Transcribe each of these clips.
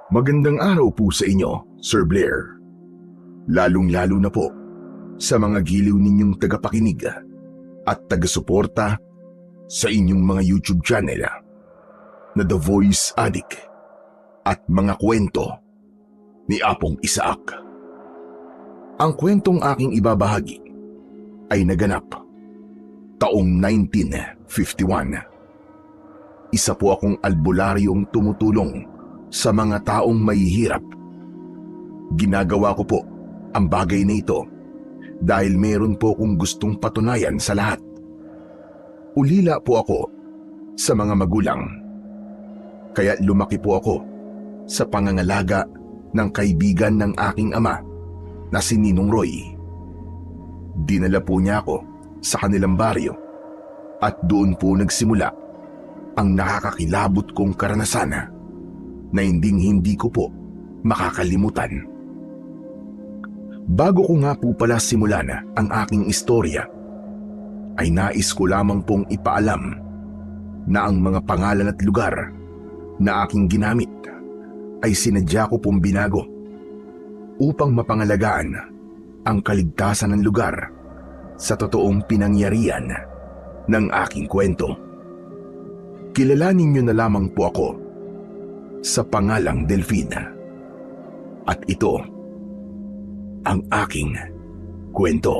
Magandang araw po sa inyo, Sir Blair. Lalong-lalo na po sa mga giliw ninyong tagapakinig at taga-suporta sa inyong mga YouTube channel na The Voice Addict at mga kwento ni Apong Isaac. Ang kwentong aking ibabahagi ay naganap taong 1951. Isa po akong albularyong tumutulong sa mga taong mahihirap. Ginagawa ko po ang bagay na ito dahil meron po akong gustong patunayan sa lahat. Ulila po ako sa mga magulang. Kaya lumaki po ako sa pangangalaga ng kaibigan ng aking ama na si Ninong Roy. Dinala po niya ako sa kanilang baryo at doon po nagsimula ang nakakakilabot kong karanasan na hindi ko po makakalimutan. Bago ko nga po pala simulan ang aking istorya, ay nais ko lamang pong ipaalam na ang mga pangalan at lugar na aking ginamit ay sinadya ko pong binago upang mapangalagaan ang kaligtasan ng lugar sa totoong pinangyarihan ng aking kwento. Kilalanin niyo na lamang po ako sa pangalang Delfina. At ito ang aking kwento.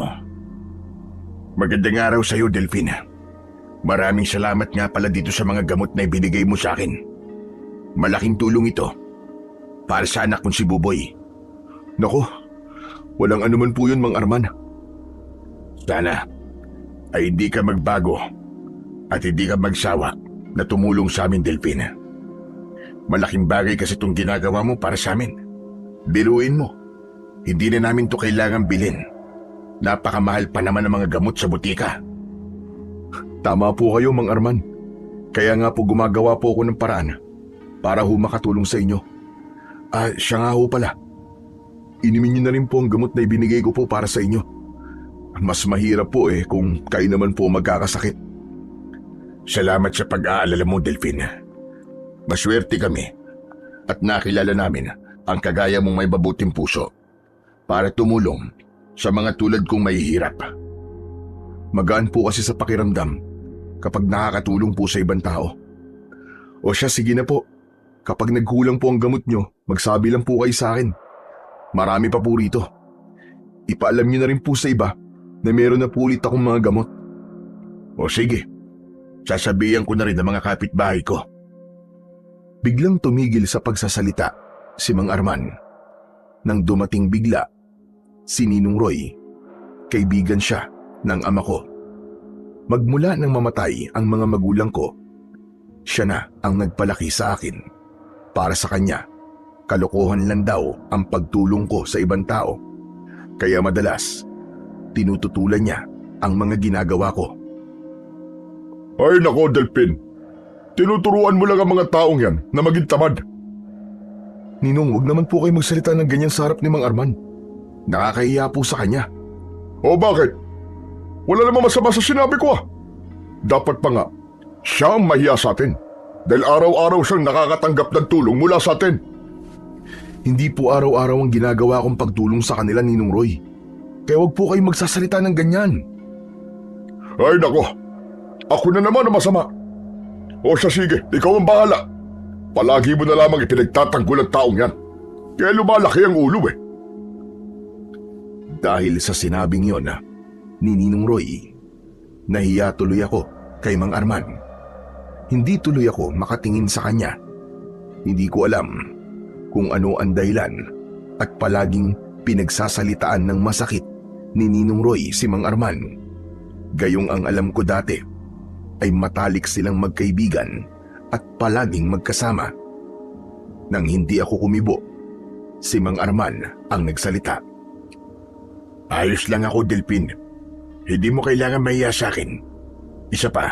Magandang araw sa iyo, Delfina. Maraming salamat nga pala dito sa mga gamot na ibinigay mo sa akin. Malaking tulong ito para sa anak kong si Buboy. Naku, walang anuman po yun, Mang Arman. Sana ay hindi ka magbago at hindi ka magsawa na tumulong sa amin, Delfina. Malaking bagay kasi itong ginagawa mo para sa amin. Biruin mo, hindi na namin to kailangan bilhin. Napakamahal pa naman ang mga gamot sa butika. Tama po kayo, Mang Arman. Kaya nga po gumagawa po ako ng paraan para ho makatulong sa inyo. Siya nga ho pala. Inumin niyo na rin po ang gamot na ibinigay ko po para sa inyo. Mas mahirap po kung kayo naman po magkakasakit. Salamat sa pag-aalala mo, Delfina. Maswerte kami at nakilala namin ang kagaya mong may mabuting puso para tumulong sa mga tulad kong mahihirap. Magaan po kasi sa pakiramdam kapag nakakatulong po sa ibang tao. O siya, sige na po. Kapag nagkulang po ang gamot nyo, magsabi lang po kayo sa akin. Marami pa po rito. Ipaalam nyo na rin po sa iba na meron na po ulit akong mga gamot. O sige, sasabihan ko na rin ang mga kapitbahay ko. Biglang tumigil sa pagsasalita si Mang Arman. Nang dumating bigla si Ninong Roy, kaibigan siya ng ama ko. Magmula nang mamatay ang mga magulang ko, siya na ang nagpalaki sa akin. Para sa kanya, kalokohan lang daw ang pagtulong ko sa ibang tao. Kaya madalas, tinututulan niya ang mga ginagawa ko. Ay nako, Delphin. Tinuturuan mo lang ang mga taong yan na maging tamad. Ninong, wag naman po kayo magsalita ng ganyan sa harap ni Mang Arman. Nakakahiya po sa kanya. O bakit? Wala namang masama sa sinabi ko . Dapat pa nga, siya ang mahiya sa atin. Dahil araw-araw siyang nakakatanggap ng tulong mula sa atin. Hindi po araw-araw ang ginagawa kong pagtulong sa kanila, Ninong Roy. Kaya wag po kayo magsasalita ng ganyan. Ay nako, ako na naman ang masama. O siya, sige, ikaw ang bahala. Palagi mo na lamang ipinagtatanggol ang taong yan. Kaya lumalaki ang ulo . Dahil sa sinabing yon ni Ninong Roy, nahiya tuloy ako kay Mang Arman. Hindi tuloy ako makatingin sa kanya. Hindi ko alam kung ano ang dahilan at palaging pinagsasalitaan ng masakit ni Ninong Roy si Mang Arman. Gayong ang alam ko dati ay matalik silang magkaibigan at palaging magkasama. Nang hindi ako kumibo, si Mang Arman ang nagsalita. Ayos lang ako, Delphin. Hindi mo kailangan mahiya sa akin. Isa pa,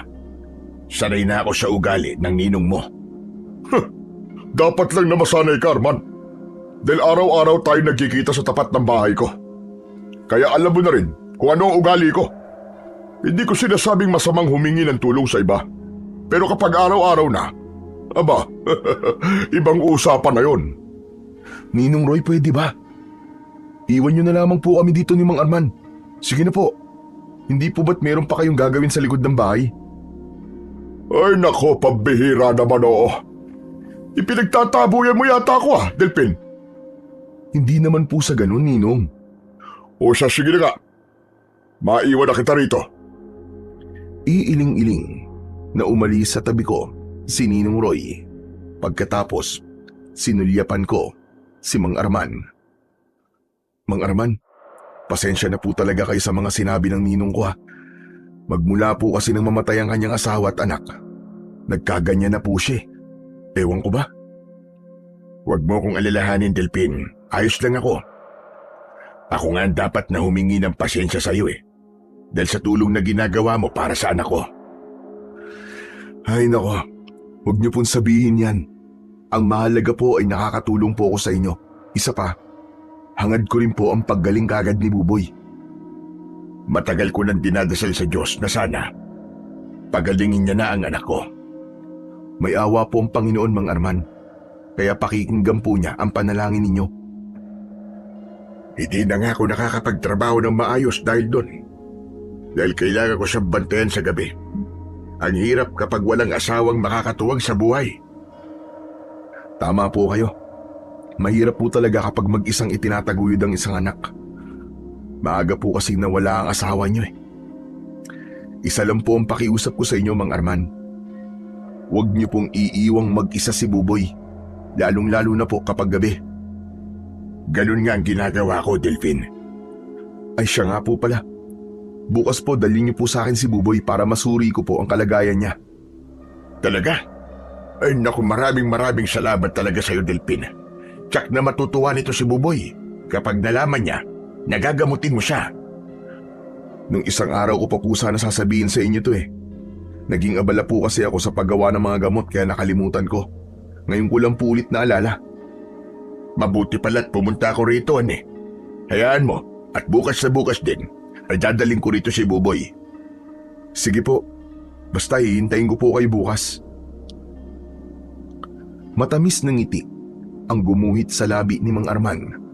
sanay na ako sa ugali ng ninong mo. Dapat lang na masanay ka, Arman. Dahil araw-araw tayo nagkikita sa tapat ng bahay ko. Kaya alam mo na rin kung ano ang ugali ko. Hindi ko sinasabing masamang humingi ng tulong sa iba. Pero kapag araw-araw na, aba, ibang usapan na yon. Ninong Roy, pwede ba? Iwan niyo na lamang po kami dito ni Mang Arman. Sige na po. Hindi po ba't meron pa kayong gagawin sa likod ng bahay? Ay nako, pambihira naman oo. Ipinagtatabuyan mo yata ako Delphin. Hindi naman po sa ganun, Ninong. O siya, sige na nga. Maiwan na kita rito. Iiling-iling na umalis sa tabi ko si Ninong Roy. Pagkatapos, sinulyapan ko si Mang Arman. Mang Arman, pasensya na po talaga kayo sa mga sinabi ng ninong ko Magmula po kasi nang mamatay ang kanyang asawa at anak, nagkaganyan na po siya. Ewan ko ba? Huwag mo kong alalahanin, Delphin. Ayos lang ako. Ako nga ang dapat na humingi ng pasensya sa iyo dahil sa tulong na ginagawa mo para sa anak ko. Ay nako, huwag niyo pong sabihin yan. Ang mahalaga po ay nakakatulong po ako sa inyo. Isa pa, hangad ko rin po ang paggaling kagad ni Buboy. Matagal ko nang dinadasal sa Diyos na sana pagalingin niya na ang anak ko. May awa po ang Panginoon, Mang Arman. Kaya pakikinggan po niya ang panalangin ninyo. Hindi na nga ako nakakapagtrabaho ng maayos dahil doon. Dahil kailangan ko siyang bantayan sa gabi. Ang hirap kapag walang asawang makakatuwag sa buhay. Tama po kayo. Mahirap po talaga kapag mag-isang itinataguyod ang isang anak. Maaga po kasing nawala ang asawa niyo Isa lang po ang pakiusap ko sa inyo, Mang Arman. Huwag niyo pong iiwang mag-isa si Buboy, lalong-lalo na po kapag gabi. Ganun nga ang ginagawa ko, Delphin. Ay siya nga po pala. Bukas po dalhin niyo po sa akin si Buboy para masuri ko po ang kalagayan niya. Talaga? Ay naku, maraming salamat talaga sa iyo, Delphin. Tsak na matutuwa nito si Buboy kapag nalaman niya, nagagamutin mo siya. Nung isang araw ko pa po sana sasabihin sa inyo to Naging abala po kasi ako sa paggawa ng mga gamot kaya nakalimutan ko. Ngayon ko lang po ulit naalala. Mabuti pala't pumunta ako rito, Hayaan mo at bukas na bukas din ay dadaling ko rito si Buboy. Sige po, basta hihintayin ko po kayo bukas. Matamis na ngiti ang gumuhit sa labi ni Mang Arman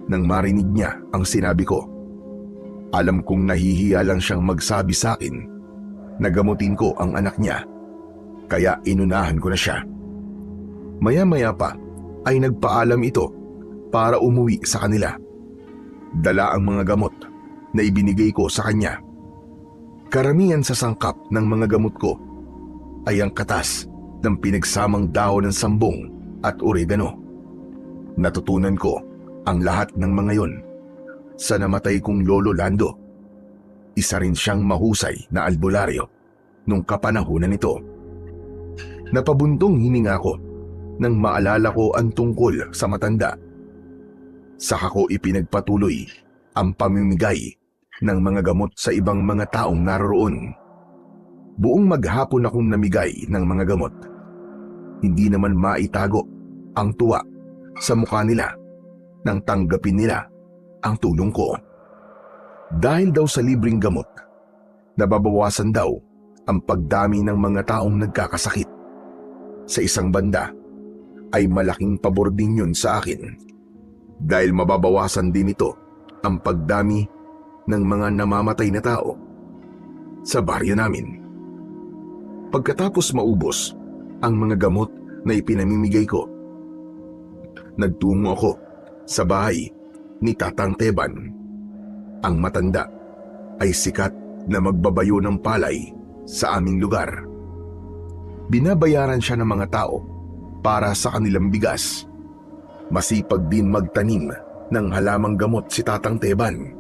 nang marinig niya ang sinabi ko. Alam kong nahihiya lang siyang magsabi sa akin na gamutin ko ang anak niya, kaya inunahan ko na siya. Maya-maya pa ay nagpaalam ito para umuwi sa kanila. Dala ang mga gamot na ibinigay ko sa kanya. Karamihan sa sangkap ng mga gamot ko ay ang katas ng pinagsamang dahon ng sambong at oregano. Natutunan ko ang lahat ng mga yon sa namatay kong Lolo Lando. Isa rin siyang mahusay na albularyo nung kapanahunan nito. Napabuntong hininga ko nang maalala ko ang tungkol sa matanda. Saka ko ipinagpatuloy ang pamimigay ng mga gamot sa ibang mga taong naroroon. Buong maghapon akong namigay ng mga gamot. Hindi naman maitago ang tuwa sa mukha nila nang tanggapin nila ang tulong ko. Dahil daw sa libreng gamot, nababawasan daw ang pagdami ng mga taong nagkakasakit. Sa isang banda, ay malaking pabor din yun sa akin dahil mababawasan din ito ang pagdami ng mga namamatay na tao sa baryo namin. Pagkatapos maubos ang mga gamot na ipinamimigay ko, nagtungo ako sa bahay ni Tatang Teban. Ang matanda ay sikat na magbabayo ng palay sa aming lugar. Binabayaran siya ng mga tao para sa kanilang bigas. Masipag din magtanim ng halamang gamot si Tatang Teban.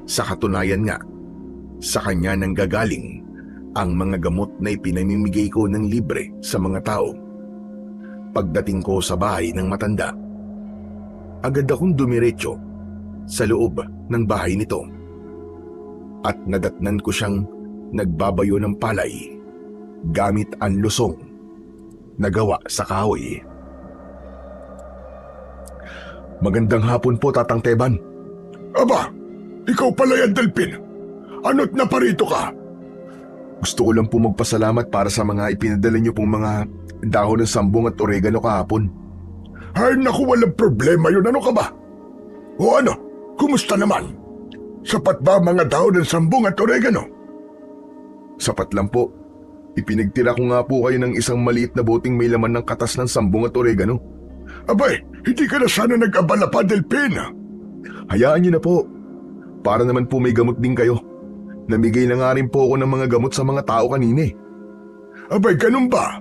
Sa katunayan nga, sa kanya nanggagaling ang mga gamot na ipinamimigay ko ng libre sa mga tao. Pagdating ko sa bahay ng matanda, agad akong dumiretso sa loob ng bahay nito at nadatnan ko siyang nagbabayo ng palay gamit ang lusong na gawa sa kahoy. Magandang hapon po, Tatang Teban. Aba, ikaw pala yan, Delphin. Ano't naparito ka? Gusto ko lang po magpasalamat para sa mga ipinadala niyo pong mga dahon ng sambong at oregano kahapon. Ay naku, walang problema yun. Ano ka ba? O ano, kumusta naman? Sapat ba ang mga daon ng sambong at oregano? Sapat lang po. Ipinagtira ko nga po kayo ng isang maliit na boteng may laman ng katas ng sambong at oregano. Abay, hindi ka na sana nag-abala pa, Delphin. Hayaan niyo na po. Para naman po may gamot din kayo. Namigay na nga rin po ako ng mga gamot sa mga tao kanina eh. Abay, ganun ba?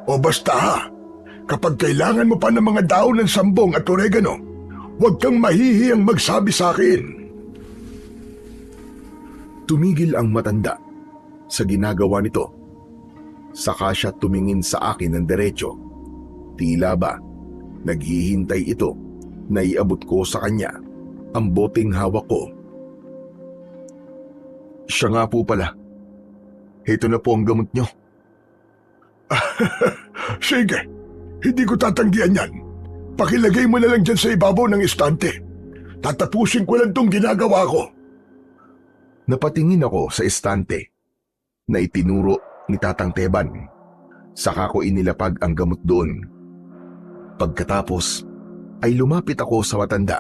O basta ha, kapag kailangan mo pa ng mga daon ng sambong at oregano, huwag kang mahihiyang magsabi sa akin. Tumigil ang matanda sa ginagawa nito. Saka siya tumingin sa akin ng diretso. Tila ba, naghihintay ito na iabot ko sa kanya ang boteng hawak ko. Siya nga po pala. Ito na po ang gamot nyo. Sige, hindi ko tatanggihan yan. Pakilagay mo na lang dyan sa ibabaw ng estante. Tatapusin ko lang tong ginagawa ko. Napatingin ako sa estante na itinuro ni Tatang Teban. Saka ko inilapag ang gamot doon. Pagkatapos ay lumapit ako sa matanda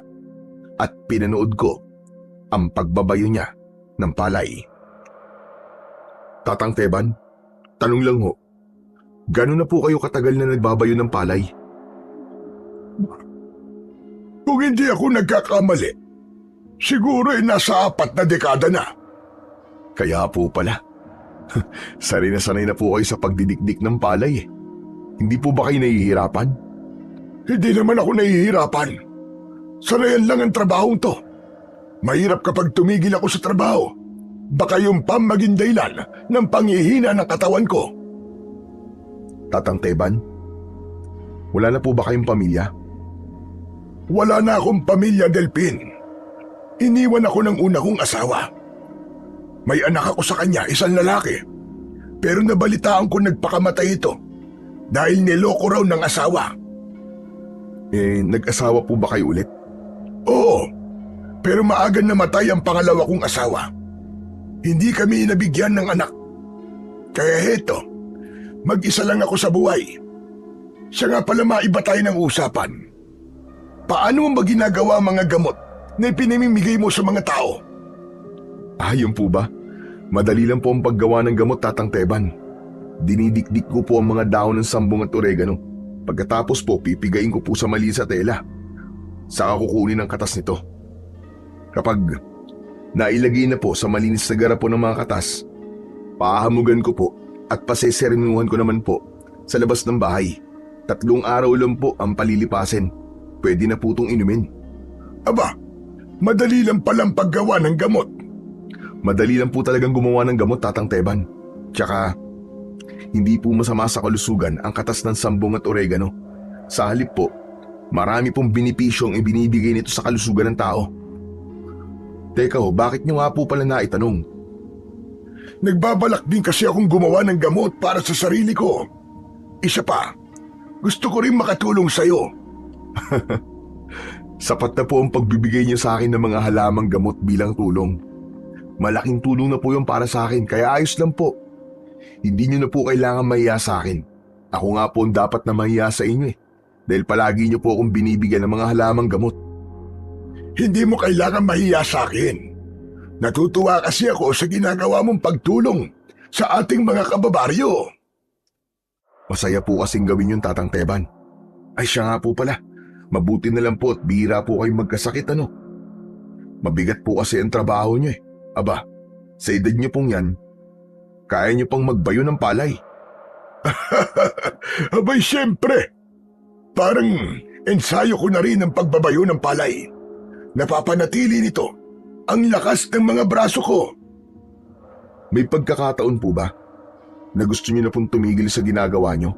at pinanood ko ang pagbabayo niya ng palay. Tatang Teban, tanong lang ho, gano'n na po kayo katagal na nagbabayo ng palay? Kung hindi ako nagkakamali, siguro ay nasa 4 na dekada na. Kaya po pala. Sanay na po kayo sa pagdidikdik ng palay eh. Hindi po ba kayo nahihirapan? Hindi naman ako nahihirapan. Sanayan lang ang trabahong to. Mahirap kapag tumigil ako sa trabaho. Baka yung pam maging dahilan ng panghihina ng katawan ko. Tatang Teban, wala na po ba kayong pamilya? Wala na akong pamilya, Delphin. Iniwan ako ng una kong asawa. May anak ako sa kanya, isang lalaki. Pero nabalitaan ko nagpakamatay ito dahil niloko raw ng asawa. Nag-asawa po ba kayo ulit? Oo, pero maagang namatay ang pangalawa kong asawa. Hindi kami nabigyan ng anak. Kaya heto, mag-isa lang ako sa buhay. Siya nga pala, maiba tayo ng usapan. Paano mo ba ginagawa ang mga gamot na ipinamimigay mo sa mga tao? Yun po ba? Madali lang po ang paggawa ng gamot, Tatang Teban. Dinidikdik ko po ang mga dahon ng sambong at oregano. Pagkatapos po, pipigain ko po sa mali sa tela. Saka kukunin ang katas nito. Kapag nailagay na po sa malinis na garapon ng mga katas, pahamugan ko po at paseserinuhan ko naman po sa labas ng bahay. 3 araw lang po ang palilipasin. Pwede na po itong inumin. Aba, madali lang palang paggawa ng gamot. Madali lang po talagang gumawa ng gamot, Tatang Teban. Tsaka, hindi po masama sa kalusugan ang katas ng sambong at oregano. Sa halip po, marami pong benepisyong ibinibigay nito sa kalusugan ng tao. Teka ho, bakit nyo nga po pala naitanong? Nagbabalak din kasi akong gumawa ng gamot para sa sarili ko. Isa pa, gusto ko rin makatulong sa'yo. Sapat na po ang pagbibigay niyo sa akin ng mga halamang gamot bilang tulong. Malaking tulong na po yung para sa akin, kaya ayos lang po. Hindi niyo na po kailangan mahiya sa akin. Ako nga po ang dapat na mahiya sa inyo eh. Dahil palagi niyo po akong binibigyan ng mga halamang gamot. Hindi mo kailangan mahiya sa akin. Natutuwa kasi ako sa ginagawa mong pagtulong sa ating mga kababaryo. Masaya po kasing gawin yung, Tatang Teban. Ay siya nga po pala. Mabuti na lang po at bihira po kayong magkasakit ano. Mabigat po kasi ang trabaho niyo eh. Aba, sa edad niyo pong yan, kaya niyo pang magbayo ng palay. Abay siyempre, parang ensayo ko na rin ang pagbabayo ng palay. Napapanatili nito ang lakas ng mga braso ko. May pagkakataon po ba na gusto niyo na pong tumigil sa ginagawa niyo?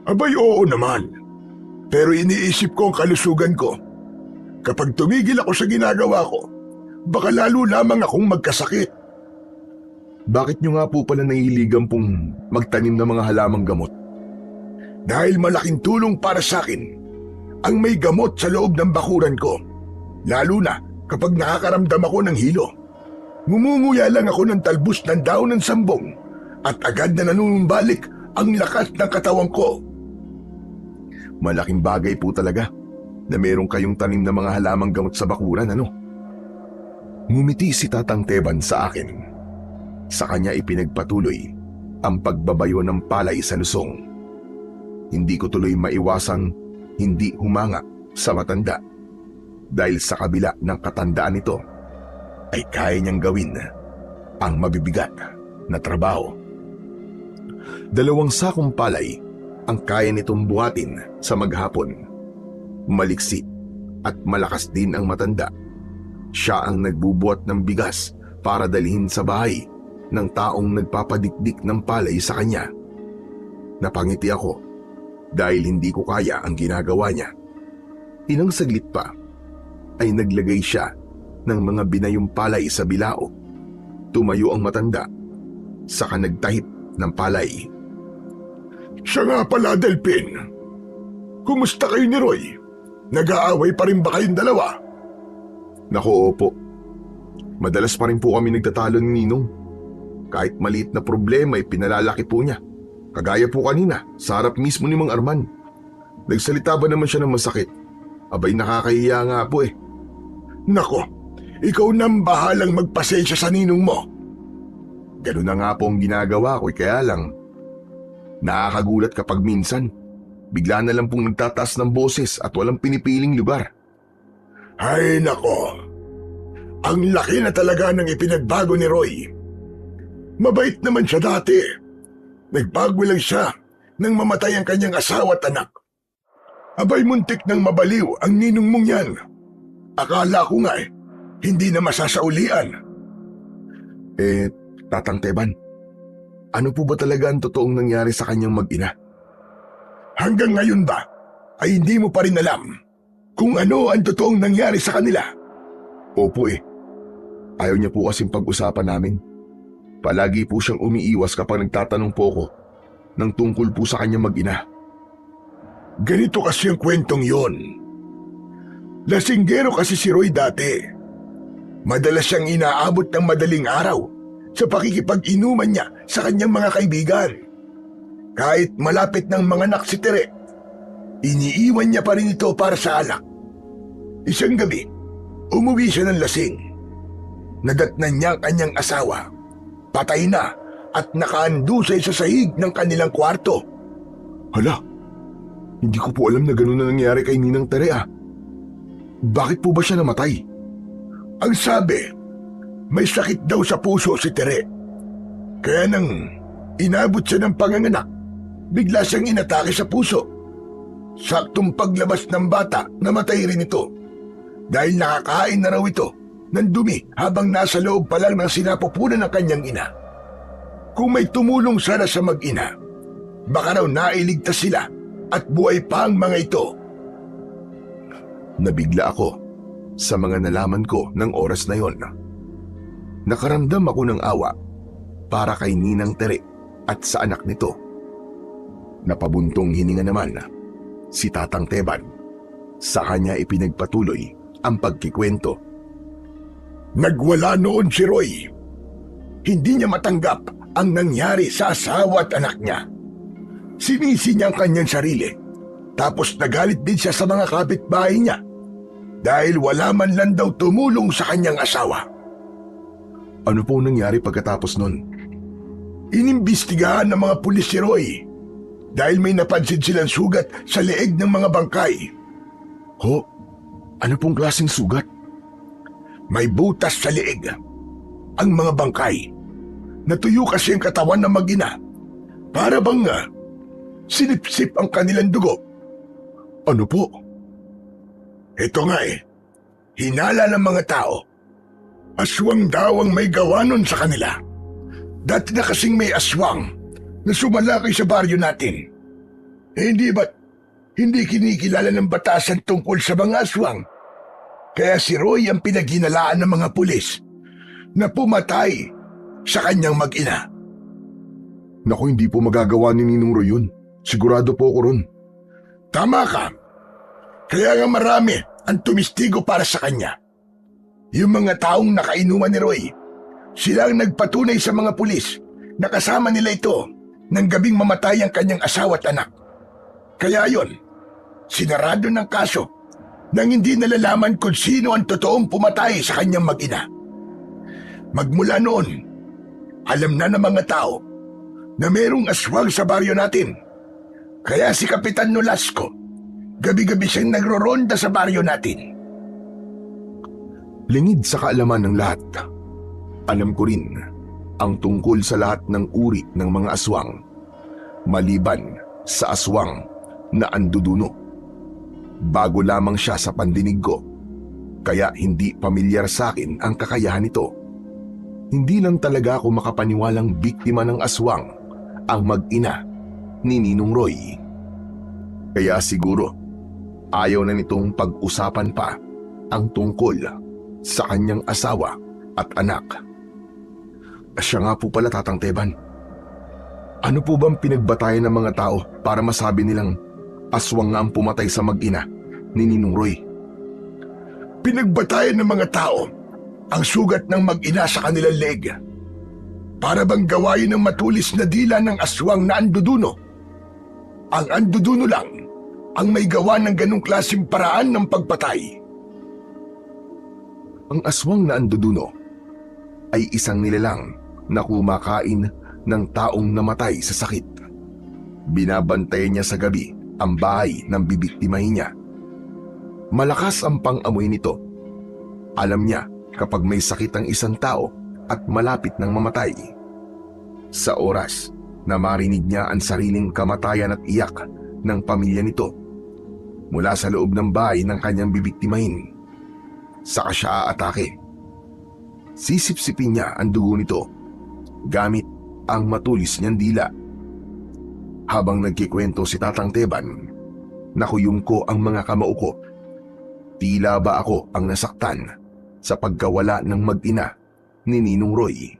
Abay oo naman, pero iniisip ko ang kalusugan ko. Kapag tumigil ako sa ginagawa ko, baka lalo lamang akong magkasakit. Bakit nyo nga po pala nahihiligan pong magtanim ng mga halamang gamot? Dahil malaking tulong para sa akin ang may gamot sa loob ng bakuran ko. Lalo na kapag nakakaramdam ako ng hilo. Ngumunguya lang ako ng talbos ng daon ng sambong at agad na nanunumbalik ang lakas ng katawan ko. Malaking bagay po talaga na meron kayong tanim na mga halamang gamot sa bakuran, ano? Ngumiti si Tatang Teban sa akin. Sa kanya ipinagpatuloy ang pagbabayo ng palay sa lusong. Hindi ko tuloy maiwasang hindi humanga sa matanda dahil sa kabila ng katandaan nito ay kaya niyang gawin ang mabibigat na trabaho. 2 sakong palay ang kaya nitong buhatin sa maghapon. Maliksi at malakas din ang matanda. Siya ang nagbubuhat ng bigas para dalhin sa bahay ng taong nagpapadikdik ng palay sa kanya. Napangiti ako dahil hindi ko kaya ang ginagawa niya. Ilang saglit pa ay naglagay siya ng mga binayong palay sa bilao. Tumayo ang matanda, saka nagtahip ng palay. Siya nga pala, Delpin. Kumusta kayo ni Roy? Nag-aaway pa rin ba kayong dalawa? Naku, opo. Madalas pa rin po kami nagtatalo ni Ninong. Kahit maliit na problema ay pinalalaki po niya. Kagaya po kanina, sa harap mismo ni Mang Arman. Nagsalita ba naman siya ng masakit? Abay, nakakahiya nga po eh. Nako, ikaw nang bahalang magpasensya sa ninong mo. Ganun na nga po ang ginagawa ko, kaya lang nakakagulat kapag minsan bigla na lang pong nagtataas ng boses at walang pinipiling lugar. Ay nako, ang laki na talaga ng ipinagbago ni Roy. Mabait naman siya dati. Nagbago lang siya nang mamatay ang kanyang asawa at anak. Abay, muntik nang mabaliw ang ninong mong yan. Akala ko nga hindi na masasaulian. Tatang Teban, ano po ba talaga ang totoong nangyari sa kanyang mag-ina? Hanggang ngayon ba ay hindi mo pa rin alam kung ano ang totoong nangyari sa kanila? Opo Ayaw niya po kasing pag-usapan namin. Palagi po siyang umiiwas kapag nagtatanong po ako ng tungkol po sa kanyang mag-ina. Ganito kasi ang kwentong yon. Lasinggero kasi si Roy dati. Madalas siyang inaabot ng madaling araw sa pakikipag-inuman niya sa kanyang mga kaibigan. Kahit malapit ng mga anak si Tere, iniiwan niya pa rin ito para sa alak. Isang gabi, umuwi siya ng lasing. Nadatnan niya ang kanyang asawa. Patay na at nakaandusay sa sahig ng kanilang kwarto. Hala, hindi ko po alam na gano'n na nangyari kay Ninang Tere ah. Bakit po ba siya namatay? Ang sabi, may sakit daw sa puso si Tere. Kaya nang inabot siya ng panganganak, bigla siyang inatake sa puso. Saktong paglabas ng bata, namatay rin ito. Dahil nakakain na raw ito ng dumi habang nasa loob pa lang ng sinapupunan ng kanyang ina. Kung may tumulong sana sa mag-ina, baka raw nailigtas sila at buhay pa ang mga ito. Nabigla ako sa mga nalaman ko ng oras na yon. Nakaramdam ako ng awa para kay Ninang Tere at sa anak nito. Napabuntong hininga naman si Tatang Teban. Sa kanya ipinagpatuloy ang pagkikwento. Nagwala noon si Roy. Hindi niya matanggap ang nangyari sa asawa at anak niya. Sinisi niya ang kanyang sarili. Tapos nagalit din siya sa mga kapitbahay niya dahil wala man lang daw tumulong sa kanyang asawa. Ano po nangyari pagkatapos nun? Inimbestigahan ng mga pulis si Roy dahil may napansin silang sugat sa leeg ng mga bangkay. Ho? Ano pong klaseng sugat? May butas sa leeg. Ang mga bangkay. Natuyo kasi ang katawan ng mag-ina. Para bang sinipsip ang kanilang dugo. Ano po? Ito nga hinala ng mga tao. Aswang daw ang may gawa nun sa kanila. Dati na kasing may aswang na sumalakay sa baryo natin. Hindi ba't hindi kinikilala ng batasan tungkol sa mga aswang? Kaya si Roy ang pinaghinalaan ng mga pulis na pumatay sa kanyang mag-ina. Naku, hindi po magagawa ni Ninong Roy yun. Sigurado po ako ron. Tama ka. Kaya nga marami ang tumistigo para sa kanya. Yung mga taong nakainuman ni Roy, sila ang nagpatunay sa mga pulis na kasama nila ito nang gabing mamatay ang kanyang asawa at anak. Kaya yon, sinarado ng kaso nang hindi nalalaman kung sino ang totoong pumatay sa kanyang mag-ina. Magmula noon, alam na ng mga tao na merong aswang sa baryo natin. Kaya si Kapitan Nolasco, gabi-gabi siyang nagroronda sa baryo natin. Lingid sa kaalaman ng lahat, alam ko rin ang tungkol sa lahat ng uri ng mga aswang, maliban sa aswang na anduduno. Bago lamang siya sa pandinig ko, kaya hindi pamilyar sa akin ang kakayahan nito. Hindi lang talaga ako makapaniwalang biktima ng aswang ang mag-ina ni Ninong Roy. Kaya siguro, ayaw na nitong pag-usapan pa ang tungkol sa kanyang asawa at anak. Siya nga po pala, Tatang Teban. Ano po bang pinagbatayan ng mga tao para masabi nilang aswang nga ang pumatay sa mag-ina ni Ninong Roy? Pinagbatayan ng mga tao ang sugat ng mag-ina sa kanilang leeg, para bang gawain ng matulis na dila ng aswang na anduduno. Ang anduduno lang ang may gawa ng ganong klaseng paraan ng pagpatay. Ang aswang na anduduno ay isang nilalang na kumakain ng taong namatay sa sakit. Binabantayan niya sa gabi ang bahay ng bibiktimahin niya. Malakas ang pang-amoy nito. Alam niya kapag may sakit ang isang tao at malapit ng mamatay. Sa oras na marinig niya ang sariling kamatayan at iyak ng pamilya nito mula sa loob ng bahay ng kanyang bibiktimahin, saka siya aatake. Sisipsipin niya ang dugo nito gamit ang matulis niyang dila. Habang nagkikwento si Tatang Teban, nakuyong ko ang mga kamao ko. Tila ba ako ang nasaktan sa pagkawala ng mag-ina ni Ninong Roy.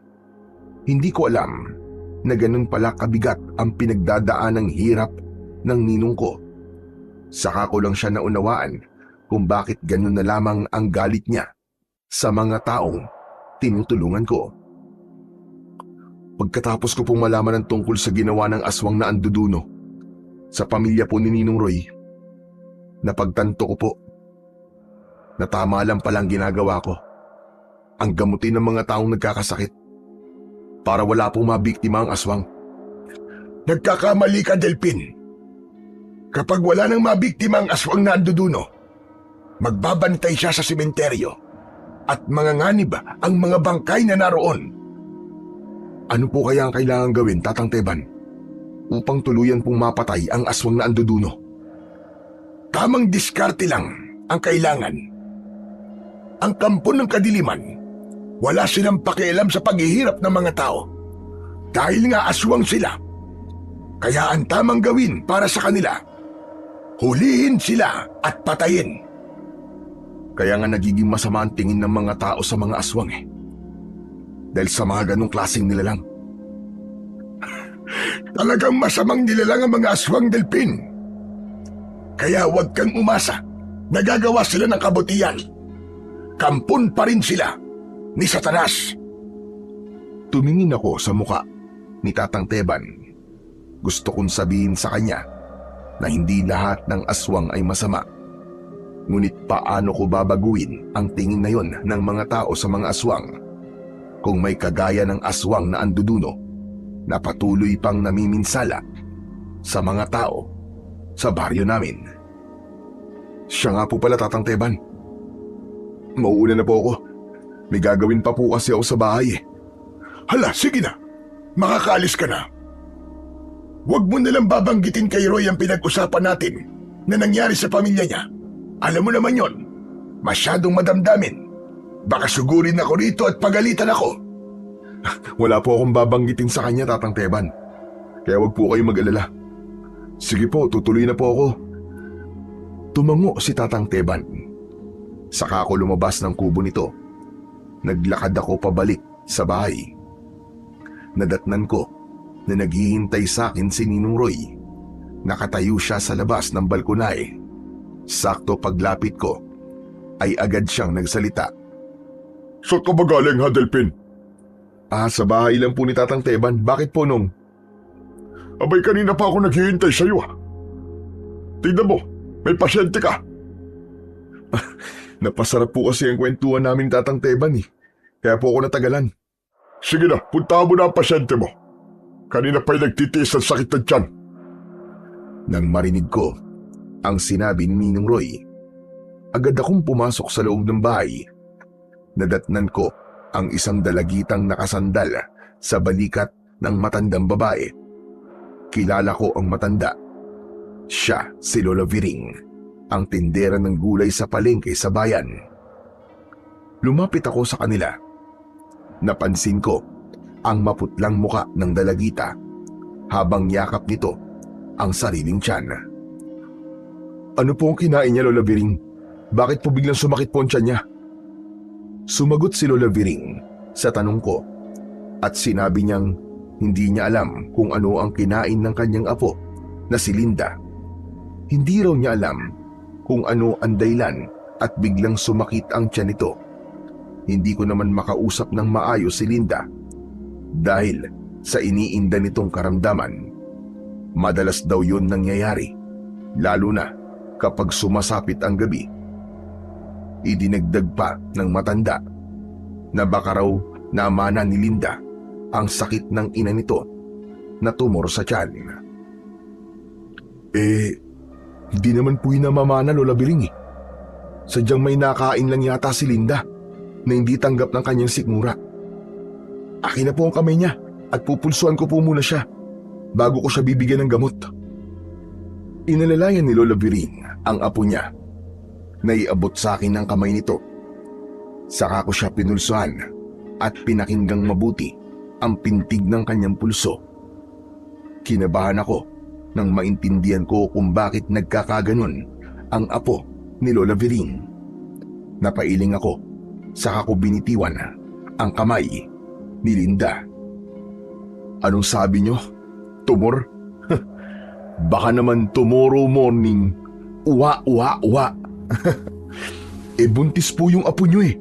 Hindi ko alam na ganun pala kabigat ang pinagdadaan ng hirap ng ninong ko. Saka ko lang siya naunawaan kung bakit ganun na lamang ang galit niya sa mga taong tinutulungan ko. Pagkatapos ko pong malaman ang tungkol sa ginawa ng aswang na anduduno sa pamilya po ni Ninong Roy, napagtanto ko po na tama lang palang ginagawa ko, ang gamutin ng mga taong nagkakasakit para wala pong mabiktima ang aswang. Nagkakamali ka, Delpin. Kapag wala nang mabiktima ang aswang na anduduno, magbabantay siya sa sementeryo at manganganib ang mga bangkay na naroon. Ano po kaya ang kailangan gawin, Tatang Teban, upang tuluyan pong mapatay ang aswang na anduduno? Tamang diskarte lang ang kailangan. Ang kampo ng kadiliman, wala silang pakialam sa paghihirap ng mga tao. Dahil nga aswang sila. Kaya ang tamang gawin para sa kanila, hulihin sila at patayin. Kaya nga nagiging masama ang tingin ng mga tao sa mga aswang dahil sa mga ganong klaseng nilalang. Talagang masamang nilalang ang mga aswang, Delpin. Kaya huwag kang umasa. Nagagawa sila ng kabutihan. Kampon pa rin sila ni Satanas. Tumingin ako sa muka ni Tatang Teban. Gusto kong sabihin sa kanya na hindi lahat ng aswang ay masama. Ngunit paano ko babaguhin ang tingin na yon ng mga tao sa mga aswang kung may kagaya ng aswang na anduduno na patuloy pang namiminsala sa mga tao sa baryo namin? Siya nga po pala, Tatang Teban. Mauuna na po ako. May gagawin pa po kasi ako sa bahay. Hala, sige na. Makakaalis ka na. Huwag mo nalang babanggitin kay Roy ang pinag-usapan natin na nangyari sa pamilya niya. Alam mo naman yon, masyadong madamdamin. Baka sugurin ako rito at pagalitan ako. Wala po akong babanggitin sa kanya, Tatang Teban. Kaya wag po kayong mag-alala. Sige po, tutuloy na po ako. Tumango si Tatang Teban. Saka ako lumabas ng kubo nito. Naglakad ako pabalik sa bahay. Nadatnan ko na naghihintay sa akin si Ninong Roy. Nakatayo siya sa labas ng balkonahe. Sakto paglapit ko, ay agad siyang nagsalita. Saan ka ba galing, ha, Delpin? Sa bahay lang po ni Tatang Teban. Bakit po, Nong? Abay, kanina pa ako naghihintay sa'yo, ha. Tignan mo, May pasyente ka. Napasarap po kasi ang kwentuhan namin Tatang Teban eh. Kaya po ako natagalan. Sige na, puntahan mo na ang pasyente mo. Kanina pa'y nagtitiis ang sakit ng tiyan. Nang marinig ko ang sinabi ni Ninong Roy, agad akong pumasok sa loob ng bahay. Nadatnan ko ang isang dalagitang nakasandal sa balikat ng matandang babae. Kilala ko ang matanda. Siya si Lola Viring, ang tindera ng gulay sa palengke sa bayan. Lumapit ako sa kanila. Napansin ko ang maputlang muka ng dalagita habang yakap nito ang sariling tiyan. Ano po ang kinain niya, Lola Viring? Bakit po biglang sumakit po ang tiyan niya? Sumagot si Lola Viring sa tanong ko at sinabi niyang hindi niya alam kung ano ang kinain ng kanyang apo na si Linda. Hindi raw niya alam kung ano ang dahilan at biglang sumakit ang tiyan nito. Hindi ko naman makausap ng maayos si Linda dahil sa iniinda nitong karamdaman. Madalas daw yun nangyayari, lalo na kapag sumasapit ang gabi. Idinagdag pa ng matanda na baka raw namana ni Linda ang sakit ng ina nito na tumor sa tiyan. Hindi naman po yun namamana, Lola Biring eh. Sadyang may nakain lang yata si Linda na hindi tanggap ng kanyang sikmura. Akin na po ang kamay niya at pupulsuan ko po muna siya bago ko siya bibigyan ng gamot. Inalalayan ni Lola Biring ang apo niya. Naiabot sa akin ang kamay nito. Saka ko siya pinulsuhan at pinakinggang mabuti ang pintig ng kanyang pulso. Kinabahan ako nang maintindihan ko kung bakit nagkakaganon ang apo ni Lola Viring. Napailing ako, saka ko binitiwan ang kamay ni Linda. Anong sabi niyo? Tumor? Baka naman tomorrow morning, uwa. Buntis po yung apo niyo eh.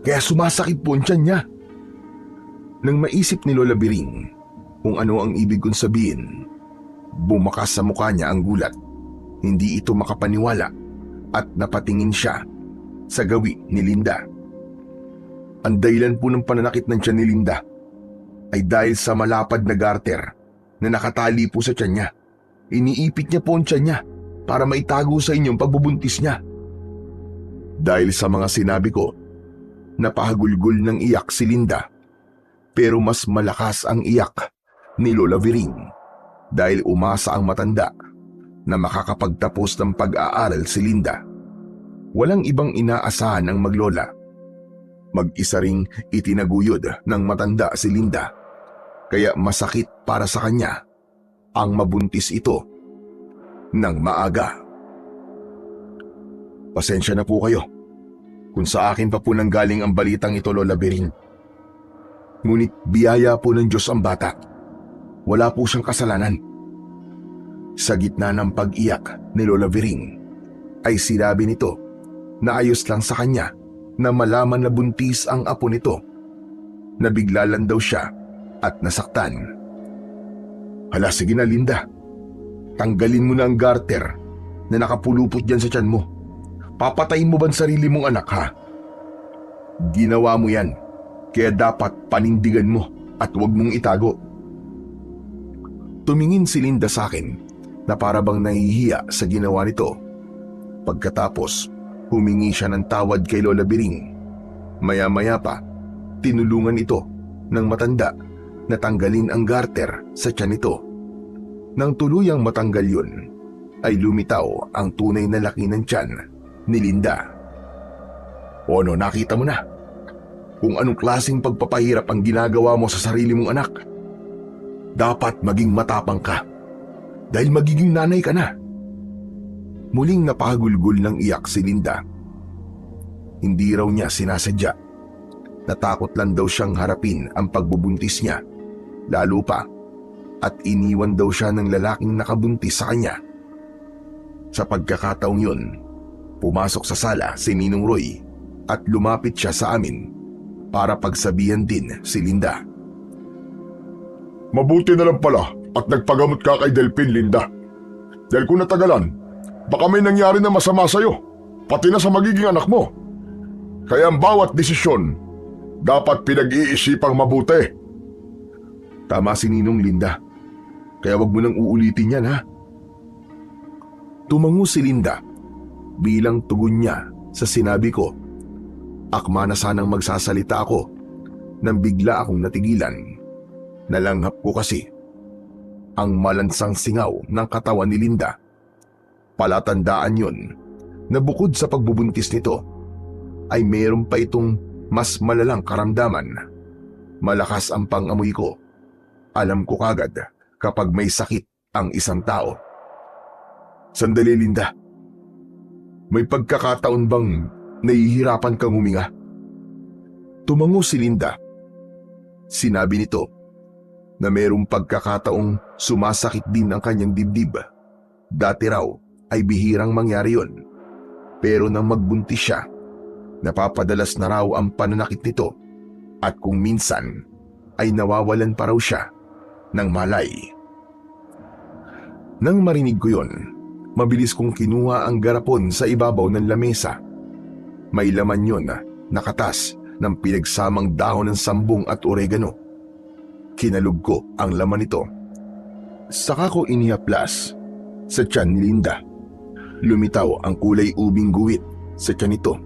Kaya sumasakit po ang tiyan niya. Nang maisip ni Lola Biring kung ano ang ibig kong sabihin, bumakas sa mukha niya ang gulat. Hindi ito makapaniwala at napatingin siya sa gawi ni Linda. Ang dahilan po ng pananakit ng tiyan ni Linda ay dahil sa malapad na garter na nakatali po sa tiyan niya. Iniipit niya po ang tiyan niya para maitago sa inyong pagbubuntis niya. Dahil sa mga sinabi ko, napahagulgol ng iyak si Linda. Pero mas malakas ang iyak ni Lola Viring dahil umasa ang matanda na makakapagtapos ng pag-aaral si Linda. Walang ibang inaasahan ang maglola. Mag-isa ring itinaguyod ng matanda si Linda, kaya masakit para sa kanya ang mabuntis ito ng maaga. Pasensya na po kayo kung sa akin pa po nanggaling ang balitang ito, Lola Biring. Ngunit biyaya po ng Diyos ang bata. Wala po siyang kasalanan. Sa gitna ng pag-iyak ni Lola Viring, ay sinabi nito na ayos lang sa kanya na malaman na buntis ang apo nito. Nabigla lang daw siya at nasaktan. Hala, sige na Linda. Tanggalin mo na ang garter na nakapulupot dyan sa tiyan mo. Papatayin mo ba ang sarili mong anak, ha? Ginawa mo yan, kaya dapat panindigan mo at huwag mong itago. Tumingin si Linda sa akin na para bang nahihiya sa ginawa nito. Pagkatapos, humingi siya ng tawad kay Lola Biring. Maya-maya pa, tinulungan ito ng matanda na tanggalin ang garter sa tiyan nito. Nang tuluyang matanggal yun, ay lumitaw ang tunay na laki ng tiyan ni Linda. O ano, nakita mo na kung anong klaseng pagpapahirap ang ginagawa mo sa sarili mong anak. Dapat maging matapang ka dahil magiging nanay ka na. Muling napahagulgol ng iyak si Linda. Hindi raw niya sinasadya. Natakot lang daw siyang harapin ang pagbubuntis niya, lalo pa at iniwan daw siya ng lalaking nakabuntis sa kanya. Sa pagkakataong yun, pumasok sa sala si Ninong Roy at lumapit siya sa amin para pagsabihan din si Linda. Mabuti na lang pala at nagpagamot ka kay Delphin, Linda. Dahil kung natagalan, Baka may nangyari na masama sa'yo, pati na sa magiging anak mo. Kaya ang bawat desisyon, dapat pinag-iisipang mabuti. Tama si Ninong Linda. Kaya wag mo nang uulitin yan, ha? Tumango si Linda bilang tugon niya sa sinabi ko. Akma na sanang magsasalita ako nang bigla akong natigilan. Nalanghap ko kasi ang malansang singaw ng katawan ni Linda. Palatandaan yon na bukod sa pagbubuntis nito ay mayroon pa itong mas malalang karamdaman. Malakas ang pangamoy ko. Alam ko kagad kapag may sakit ang isang tao. Sandali, Linda. May pagkakataon bang nahihirapan kang huminga? Tumango si Linda. Sinabi nito na mayroong pagkakataong sumasakit din ang kanyang dibdib. Dati raw ay bihirang mangyari yon. Pero nang magbuntis siya, napapadalas na raw ang pananakit nito at kung minsan ay nawawalan pa raw siya ng malay. Nang marinig ko yon, mabilis kong kinuha ang garapon sa ibabaw ng lamesa. May laman yon na katas ng pinagsamang dahon ng sambong at oregano. Kinalog ko ang laman nito. Saka ko inihaplas sa tiyan ni Linda. Lumitaw ang kulay ubing guwit sa tiyan nito.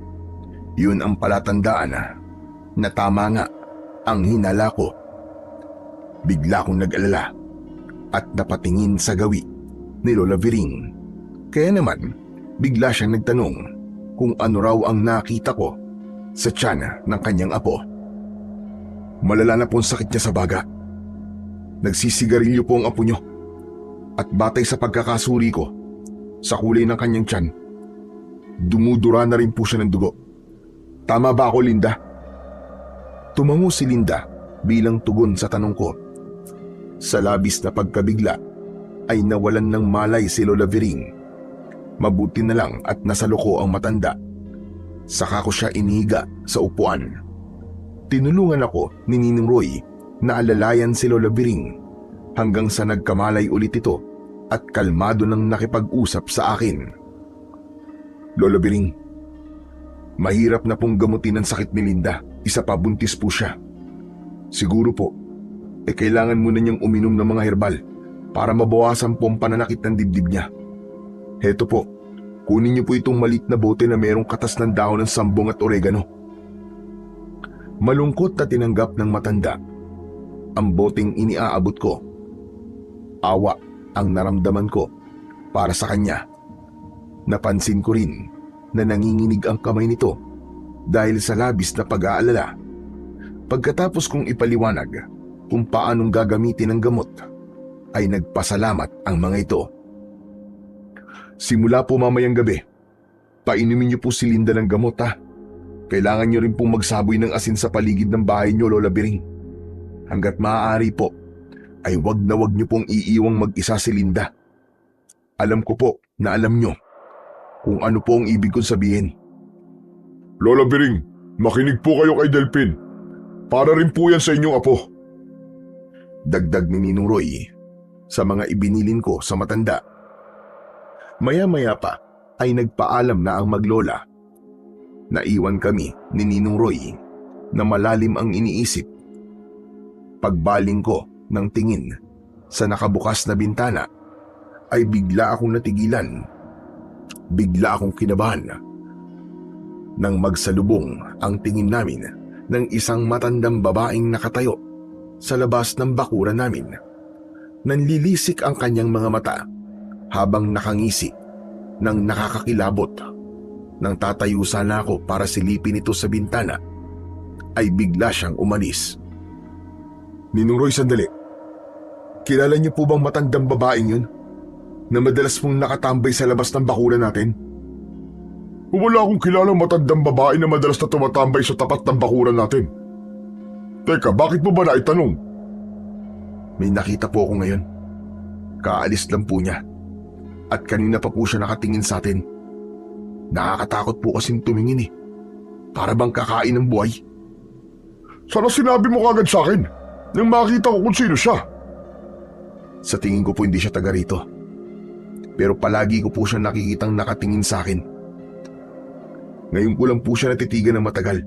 Yun ang palatandaan na tama nga ang hinala ko. Bigla akong nag-alala at napatingin sa gawi ni Lola Viring. Kaya naman, bigla siyang nagtanong kung ano raw ang nakita ko sa tiyan ng kanyang apo. Malala na po ang sakit niya sa baga. Nagsisigarilyo po ang apo niyo. At batay sa pagkakasuri ko, sa kulay ng kanyang tiyan, dumudura na rin po siya ng dugo. Tama ba ako, Linda? Tumango si Linda bilang tugon sa tanong ko. Sa labis na pagkabigla ay nawalan ng malay si Lola Viring. Mabuti na lang at nasaloko ang matanda. Saka ko siya inihiga sa upuan. Tinulungan ako ni Ninong Roy na alalayan si Lola Viring hanggang sa nagkamalay ulit ito at kalmado nang nakipag-usap sa akin. Lola Viring, mahirap na pong gamutin ang sakit ni Linda. Isa pa, buntis po siya. Siguro po, kailangan muna niyang uminom ng mga herbal para mabawasan po ang pananakit ng dibdib niya. Heto po, kunin niyo po itong maliit na bote na mayroong katas ng dahon ng sambong at oregano. Malungkot na tinanggap ng matanda ang boteng iniaabot ko. Awa ang naramdaman ko para sa kanya. Napansin ko rin na nanginginig ang kamay nito dahil sa labis na pag-aalala. Pagkatapos kong ipaliwanag kung paanong gagamitin ang gamot, ay nagpasalamat ang mga ito. Simula po mamayang gabi, painumin niyo po si Linda ng gamot, ha. Kailangan niyo rin pong magsaboy ng asin sa paligid ng bahay niyo, Lola Biring. Hanggat maaari po, ay wag na wag niyo pong iiwang mag-isa si Linda. Alam ko po na alam niyo kung ano po ang ibig kong sabihin. Lola Biring, makinig po kayo kay Delphin. Para rin po yan sa inyong apo. Dagdag ni Ninong Roy sa mga ibinilin ko sa matanda. Maya-maya pa ay nagpaalam na ang maglola. Naiwan kami ni Ninong Roy na malalim ang iniisip. Pagbaling ko ng tingin sa nakabukas na bintana ay bigla akong natigilan. Bigla akong kinabahan nang magsalubong ang tingin namin ng isang matandang babaeng nakatayo sa labas ng bakuran namin. Nanlilisik ang kanyang mga mata habang nakangisi ng nakakakilabot. Nang tatayo sana ako para silipin ito sa bintana, ay bigla siyang umalis. Ninong Roy, sandali. Kilala niyo po bang matandang babaeng yun? Na madalas pong nakatambay sa labas ng bakuran natin? Wala akong kilalang matandang babae na madalas na tumatambay sa tapat ng bakuran natin. Teka, bakit mo ba naitanong? May nakita po ako ngayon. Kaalis lang po niya. At kanina pa po siya nakatingin sa atin. Nakakatakot po kasing tumingin eh. Para bang kakain ng buhay. Sana sinabi mo kagad sa akin nang makita ko kung sino siya. Sa tingin ko po hindi siya taga rito. pero palagi ko po siya nakikitang nakatingin sa akin. Ngayon ko lang po siya natitigan ng matagal.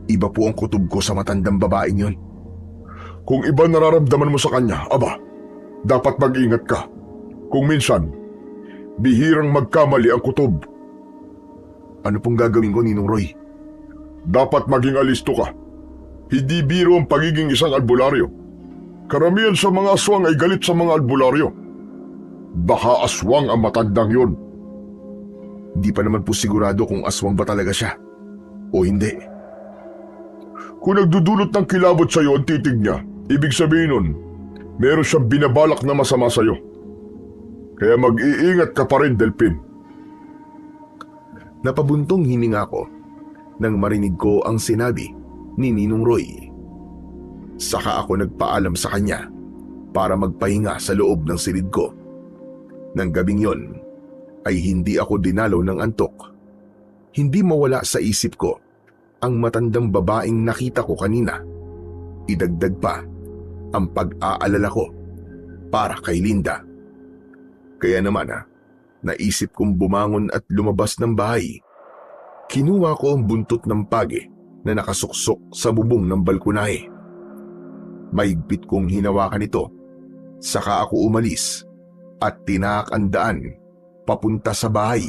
Iba po ang kutob ko sa matandang babaeng yon. Kung iba nararamdaman mo sa kanya, aba, dapat mag-ingat ka. Kung minsan, bihirang magkamali ang kutob. Ano pong gagawin ko, Ninong Roy? Dapat maging alisto ka. Hindi biro ang pagiging isang albularyo. Karamihan sa mga aswang ay galit sa mga albularyo. Baka aswang ang matandang yun. Di pa naman po sigurado kung aswang ba talaga siya o hindi. Kung nagdudulot ng kilabot sa iyo ang titig niya, ibig sabihin nun, meron siyang binabalak na masama sa iyo. Kaya mag-iingat ka pa rin, Delphin. Napabuntong hininga ko nang marinig ko ang sinabi ni Ninong Roy. Saka ako nagpaalam sa kanya para magpahinga sa loob ng silid ko. Nang gabing yon ay hindi ako dinalaw ng antok. Hindi mawala sa isip ko ang matandang babaeng nakita ko kanina. Idagdag pa ang pag-aalala ko para kay Linda. Kaya naman naisip kong bumangon at lumabas ng bahay. Kinuha ko ang buntot ng pagi na nakasuksok sa bubong ng balkonahe. Mahigpit kong hinawakan ito, saka ako umalis at tinaak ang daan papunta sa bahay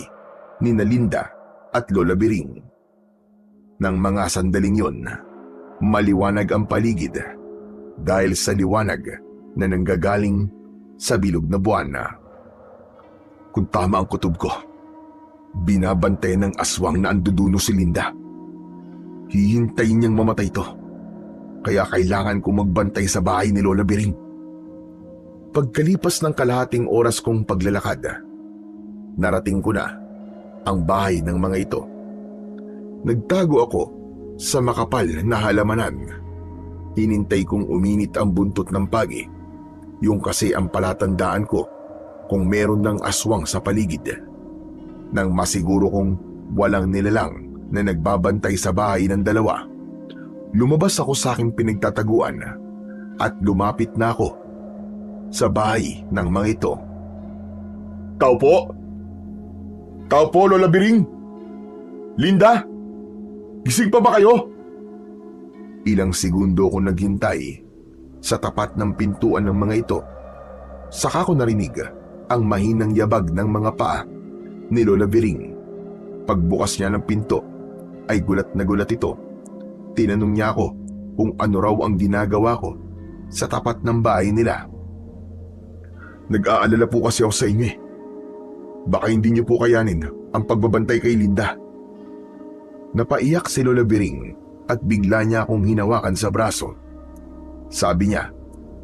ni Linda at Lola Biring. Nang mga sandaling yon, maliwanag ang paligid dahil sa liwanag na nanggagaling sa bilog na buwan. Kung tama ang kutob ko, binabantay ng aswang na anduduno si Linda. Hihintayin niyang mamatay ito, kaya kailangan kong magbantay sa bahay ni Lola Biring. Pagkalipas ng kalahating oras kong paglalakad, narating ko na ang bahay ng mga ito. Nagtago ako sa makapal na halamanan. Hinintay kong uminit ang buntot ng pagi, yung kasi ang palatandaan ko kung meron ng aswang sa paligid. Nang masiguro kong walang nilalang na nagbabantay sa bahay ng dalawa, lumabas ako sa aking pinagtataguan at lumapit na ako sa bahay ng mga ito. Tao po? Tao po, Lola Biring? Linda? Gising pa ba kayo? Ilang segundo ko naghintay sa tapat ng pintuan ng mga ito. Saka ko narinig ang mahinang yabag ng mga paa ni Lola Biring. Pagbukas niya ng pinto ay gulat na gulat ito. Tinanong niya ako kung ano raw ang ginagawa ko sa tapat ng bahay nila. Nag-aalala po kasi ako sa inyo eh. Baka hindi niyo po kayanin ang pagbabantay kay Linda. Napaiyak si Lola Biring at bigla niya akong hinawakan sa braso. Sabi niya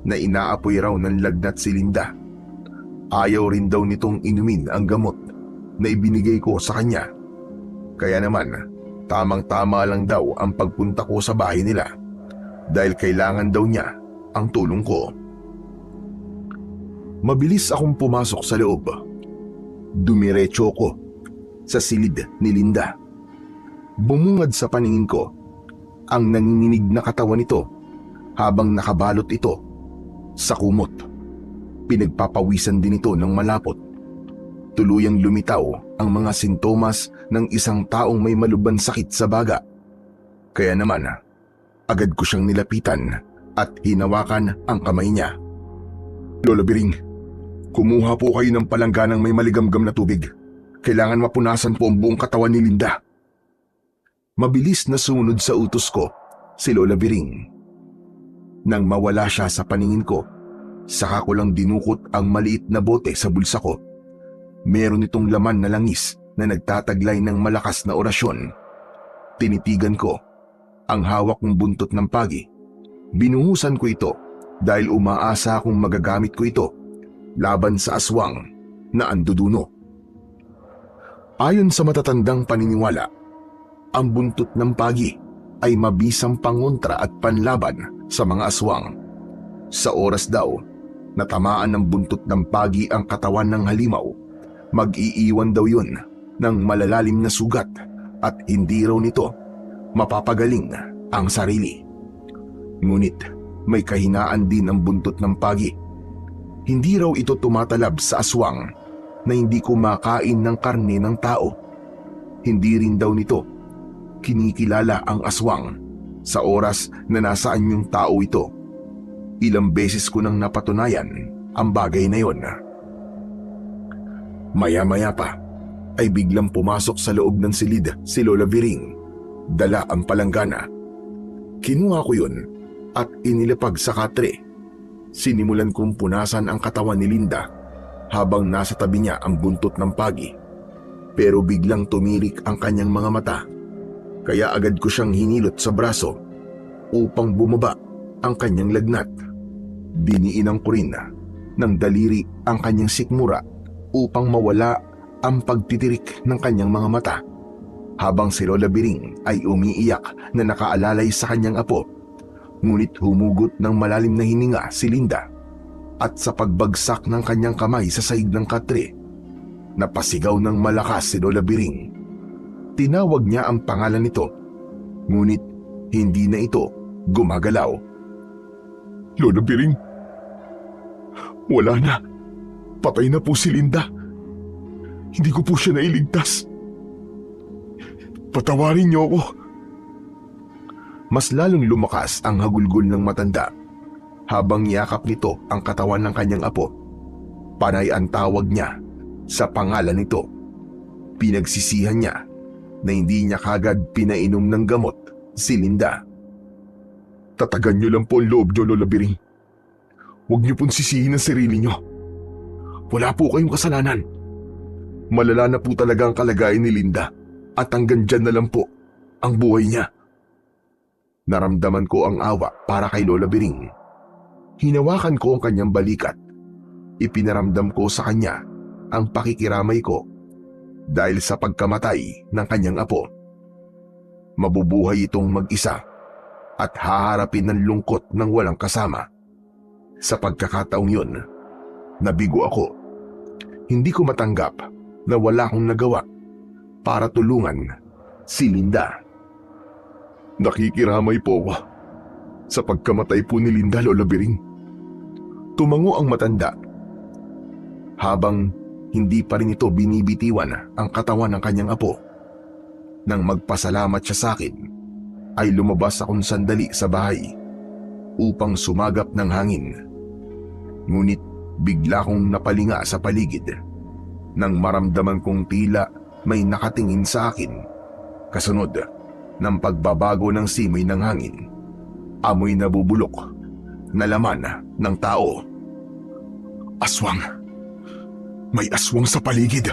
na inaapoy raw ng lagnat si Linda. Ayaw rin daw nitong inumin ang gamot na ibinigay ko sa kanya. Kaya naman, tamang-tama lang daw ang pagpunta ko sa bahay nila dahil kailangan daw niya ang tulong ko. Mabilis akong pumasok sa loob. Dumiretso ko sa silid ni Linda. Bumungad sa paningin ko ang nanginginig na katawan nito habang nakabalot ito sa kumot. Pinagpapawisan din ito ng malapot. Tuluyang lumitaw ang mga sintomas ng isang taong may malubhang sakit sa baga. Kaya naman, agad ko siyang nilapitan at hinawakan ang kamay niya. Lola Biring, kumuha po kayo ng palangganang may maligamgam na tubig. Kailangan mapunasan po ang buong katawan ni Linda. Mabilis na sumunod sa utos ko si Lola Biring. Nang mawala siya sa paningin ko, saka ko lang dinukot ang maliit na bote sa bulsa ko. Meron itong laman na langis na nagtataglay ng malakas na orasyon. Tinitigan ko ang hawak kong buntot ng pagi. Binuhusan ko ito dahil umaasa akong magagamit ko ito laban sa aswang na anduduno. Ayon sa matatandang paniniwala, ang buntot ng pagi ay mabisang pangontra at panlaban sa mga aswang. Sa oras daw na tamaan ng buntot ng pagi ang katawan ng halimaw, mag-iiwan daw yun ng malalalim na sugat at hindi raw nito mapapagaling ang sarili. Ngunit may kahinaan din ang buntot ng pagi. Hindi raw ito tumatalab sa aswang na hindi kumakain ng karne ng tao. Hindi rin daw nito kinikilala ang aswang sa oras na nasaan yung tao ito. Ilang beses ko nang napatunayan ang bagay na yon. Maya-maya pa ay biglang pumasok sa loob ng silid si Lola Biring. Dala ang palanggana. Kinuha ko yun at inilapag sa katre. Sinimulan kong punasan ang katawan ni Linda habang nasa tabi niya ang buntot ng pagi. Pero biglang tumirik ang kanyang mga mata. Kaya agad ko siyang hinilot sa braso upang bumaba ang kanyang lagnat. Diniinan ko rin ng daliri ang kanyang sikmura upang mawala ang pagtitirik ng kanyang mga mata. Habang si Lola Biring ay umiiyak na nakaalalay sa kanyang apo. Ngunit humugot ng malalim na hininga si Linda at sa pagbagsak ng kanyang kamay sa sahig ng katre, napasigaw ng malakas si Lola Biring. Tinawag niya ang pangalan nito, ngunit hindi na ito gumagalaw. Lola Biring, wala na. Patay na po si Linda. Hindi ko po siya nailigtas. Patawarin niyo ako. Mas lalong lumakas ang hagulgol ng matanda habang yakap nito ang katawan ng kanyang apo. Panay ang tawag niya sa pangalan nito. Pinagsisihan niya na hindi niya kagad pinainom ng gamot si Linda. Tatagan niyo lang po ang loob niyo, Lola Biring. Huwag niyo pong sisihin ang sarili niyo. Wala po kayong kasalanan. Malala na po talaga ang kalagayan ni Linda at hanggang dyan na lang po ang buhay niya. Naramdaman ko ang awa para kay Lola Biring. Hinawakan ko ang kanyang balikat. Ipinaramdam ko sa kanya ang pakikiramay ko dahil sa pagkamatay ng kanyang apo. Mabubuhay itong mag-isa at haharapin ng lungkot ng walang kasama. Sa pagkakataong yun, nabigo ako. Hindi ko matanggap na wala akong nagawa para tulungan si Linda. Nakikiramay po ako sa pagkamatay po ni Linda, Lola Biring. Tumango ang matanda habang hindi pa rin ito binibitiwan ang katawan ng kanyang apo. Nang magpasalamat siya sa akin, ay lumabas akong sandali sa bahay upang sumagap ng hangin. Ngunit bigla kong napalinga sa paligid nang maramdaman kong tila may nakatingin sa akin. Kasunod ng pagbabago ng simoy ng hangin, amoy na bubulok na laman ng tao. Aswang! May aswang sa paligid!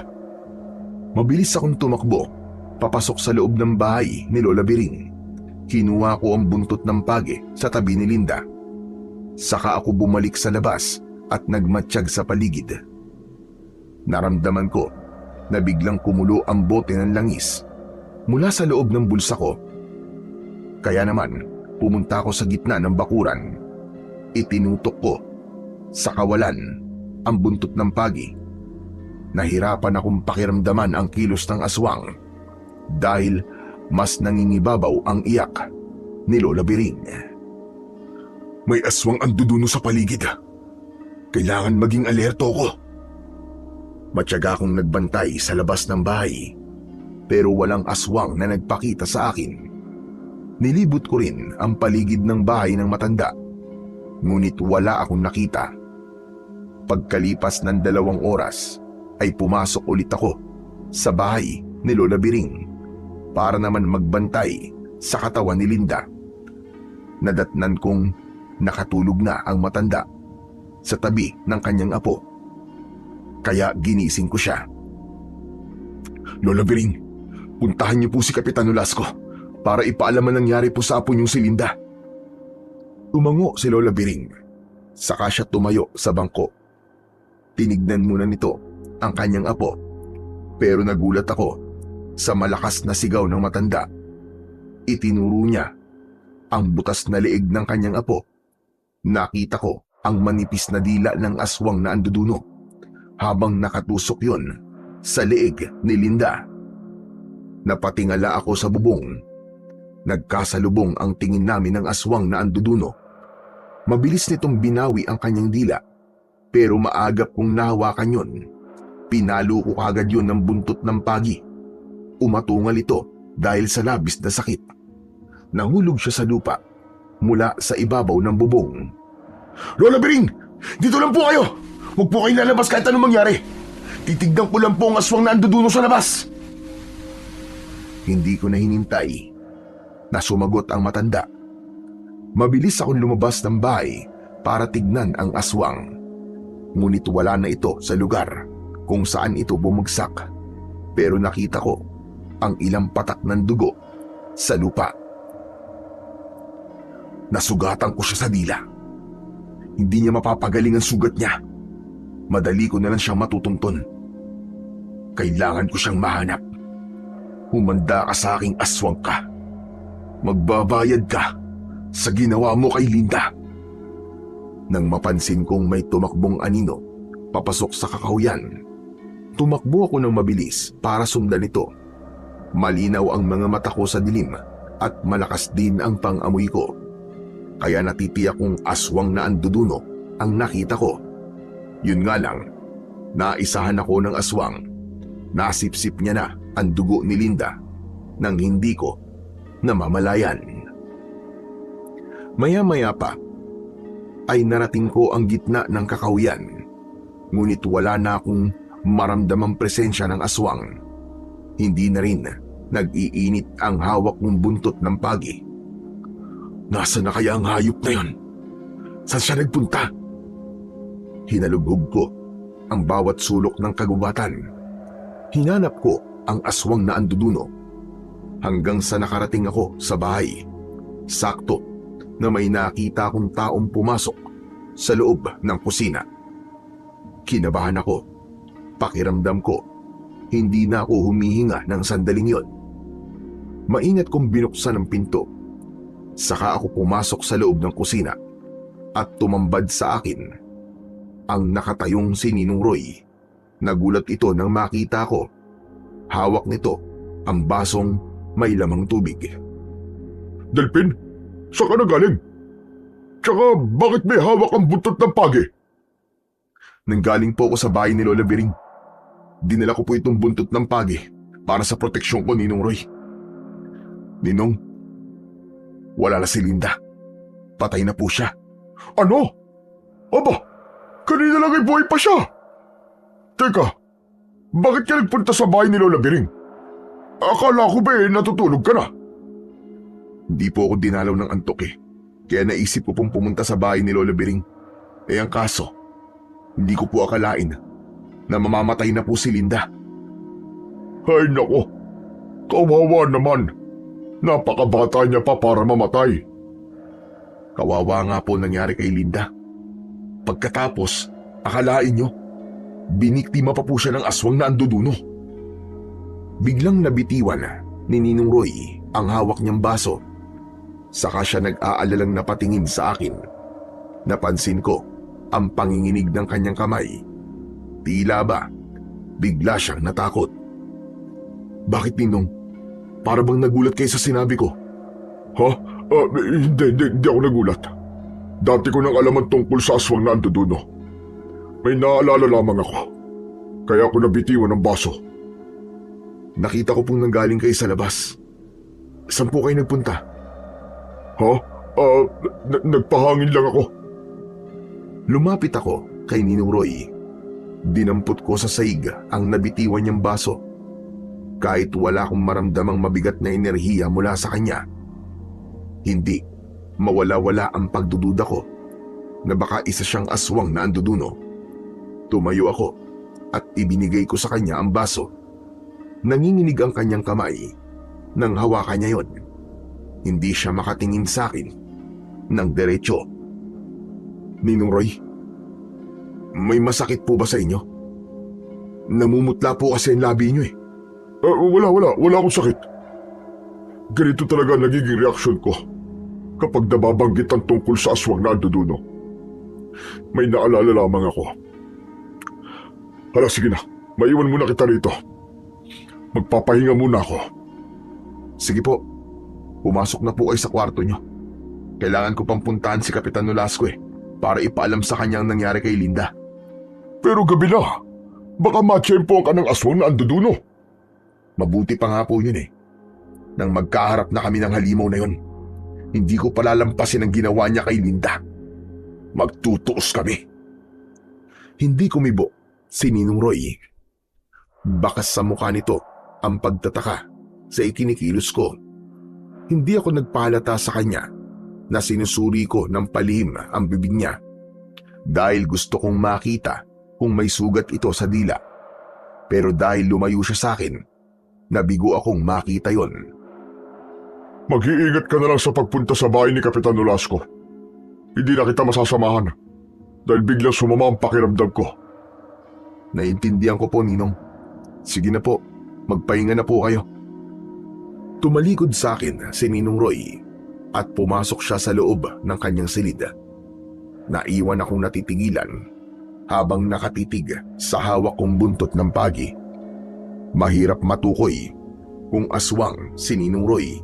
Mabilis akong tumakbo, papasok sa loob ng bahay ni Lola Biring. Kinuha ko ang buntot ng page sa tabi ni Linda. Saka ako bumalik sa labas at nagmatsyag sa paligid. Naramdaman ko na biglang kumulo ang bote ng langis mula sa loob ng bulsa ko. Kaya naman, pumunta ako sa gitna ng bakuran. Itinutok ko sa kawalan ang buntot ng pagi. Nahirapan akong pakiramdaman ang kilos ng aswang dahil mas nangingibabaw ang iyak ni Lola Biring. May aswang ang duduno sa paligid. Kailangan maging alerto ko. Matyaga akong nagbantay sa labas ng bahay, pero walang aswang na nagpakita sa akin. Nilibot ko rin ang paligid ng bahay ng matanda, ngunit wala akong nakita. Pagkalipas ng 2 oras, ay pumasok ulit ako sa bahay ni Lola Biring para naman magbantay sa katawan ni Linda. Nadatnan kong nakatulog na ang matanda sa tabi ng kanyang apo. Kaya ginising ko siya. Lola Biring, puntahan niyo po si Kapitan Nolasco para ipaalam ang nangyari po sa apo niyong si Linda. Tumango si Lola Biring. Saka siya tumayo sa bangko. Tinignan muna nito ang kanyang apo, pero nagulat ako sa malakas na sigaw ng matanda. Itinuro niya ang butas na leeg ng kanyang apo. Nakita ko ang manipis na dila ng aswang na anduduno habang nakatusok yon sa leeg ni Linda. Napatingala ako sa bubong. Nagkasalubong ang tingin namin ng aswang na anduduno. Mabilis nitong binawi ang kanyang dila, pero maagap kong nahawakan yon Pinalo ko kagad yun ng buntot ng pagi. Umatungal ito dahil sa labis na sakit. Nahulog siya sa lupa mula sa ibabaw ng bubong. Lola Bering! Dito lang po kayo! Huwag po kayong lalabas kahit anong mangyari. Titignan ko lang po ang aswang na anduduno sa labas. Hindi ko na hinintay na sumagot ang matanda. Mabilis akong lumabas ng bahay para tignan ang aswang. Ngunit wala na ito sa lugar kung saan ito bumagsak. Pero nakita ko ang ilang patak ng dugo sa lupa. Nasugatan ko siya sa dila. Hindi niya mapapagaling ang sugat niya. Madali ko na lang siyang matutungton. Kailangan ko siyang mahanap. Humanda ka sa aking aswang ka. Magbabayad ka sa ginawa mo kay Linda. Nang mapansin kong may tumakbong anino papasok sa kakahuyan, tumakbo ako ng mabilis para sundan ito. Malinaw ang mga mata ko sa dilim at malakas din ang pang-amoy ko. Kaya natitiyak kong aswang na anduduno ang nakita ko. Yun nga lang, naisahan ako ng aswang. Nasipsip niya na ang dugo ni Linda nang hindi ko namamalayan. Maya-maya pa ay narating ko ang gitna ng kakahuyan. Ngunit wala na akong maramdamang presensya ng aswang. Hindi na rin nag-iinit ang hawak kong buntot ng pagi. Nasaan na kaya ang hayop na yon? Saan siya nagpunta? Hinalugog ko ang bawat sulok ng kagubatan. Hinanap ko ang aswang na anduduno hanggang sa nakarating ako sa bahay. Sakto na may nakita akong taong pumasok sa loob ng kusina. Kinabahan ako. Pakiramdam ko, hindi na ako humihinga ng sandaling yon. Maingat kong binuksan ang pinto. Saka ako pumasok sa loob ng kusina at tumambad sa akin ang nakatayong si Ninong Roy. Nagulat ito nang makita ko. Hawak nito ang basong may lamang tubig. Delphin, saan ka na galing? Tsaka bakit may hawak ang buntot ng pagi? Nanggaling po ako sa bahay ni Lola Bering. Dinala ko po itong buntot ng pagi para sa proteksyon ko, Ninong Roy. Ninong, wala na si Linda. Patay na po siya. Ano? Aba, kanina lang ay buhay pa siya. Teka, bakit ka nagpunta sa bahay ni Lola Bering? Akala ko ba natutulog ka na? Hindi po ako dinalaw ng antok kaya naisip ko pong pumunta sa bahay ni Lola Bering. Ang kaso, hindi ko po akalain na mamamatay na po si Linda. Ay nako, kawawa naman. Napakabata niya pa para mamatay. Kawawa nga po nangyari kay Linda. Pagkatapos, akalain nyo, biniktima pa po siya ng aswang na anduduno. Biglang nabitiwan ni Ninong Roy ang hawak niyang baso. Saka siya nag-aalalang napatingin sa akin. Napansin ko ang panginginig ng kanyang kamay. Tila ba, bigla siyang natakot. Bakit, Ninong? Para bang nagulat kayo sa sinabi ko? Ha? Hindi ako nagulat. Dati ko nang alaman tungkol sa aswang na anduduno. May naalala lamang ako. Kaya ako nabitiwan ng baso. Nakita ko pong nanggaling kayo sa labas. Saan po kayo nagpunta? Ha? Nagpahangin lang ako. Lumapit ako kay Ninong Roy. Dinampot ko sa saig ang nabitiwan niyang baso. Kahit wala akong maramdamang mabigat na enerhiya mula sa kanya, hindi mawala-wala ang pagdududa ko na baka isa siyang aswang na anduduno. Tumayo ako at ibinigay ko sa kanya ang baso. Nanginginig ang kanyang kamay nang hawakan niya yon. Hindi siya makatingin sa akin ng diretsyo. Ninong Roy, may masakit po ba sa inyo? Namumutla po kasi ang labi niyo Wala akong sakit. Ganito talaga nagiging reaksyon ko kapag nababanggit ang tungkol sa aswang na anduduno. May naalala lamang ako. Hala, sige na. Maiwan muna kita rito. Magpapahinga muna ako. Sige po. Pumasok na po kayo sa kwarto niyo. Kailangan ko pang puntahan si Kapitan Nolasco para ipaalam sa kanya ang nangyari kay Linda. Pero gabi na. Baka matsyempo ka ng aswang na anduduno. Mabuti pa nga po yun eh. Nang magkaharap na kami ng halimaw na yun, hindi ko palalampasin ang ginawa niya kay Linda. Magtutuos kami. Hindi kumibo si Ninong Roy. Bakas sa mukha nito ang pagtataka sa ikinikilos ko. Hindi ako nagpahalata sa kanya na sinusuri ko ng palihim ang bibig niya dahil gusto kong makita kung may sugat ito sa dila. Pero dahil lumayo siya sa akin, nabigo akong makita yon. Mag-iingat ka na lang sa pagpunta sa bahay ni Kapitan Nolasco. Hindi na kita masasamahan dahil biglang sumama ang pakiramdam ko. Naiintindihan ko po, Ninong. Sige na po, magpahinga na po kayo. Tumalikod sa akin si Ninong Roy at pumasok siya sa loob ng kanyang silid. Naiwan akong natitigilan habang nakatitig sa hawak kong buntot ng pagi. Mahirap matukoy kung aswang si Ninong Roy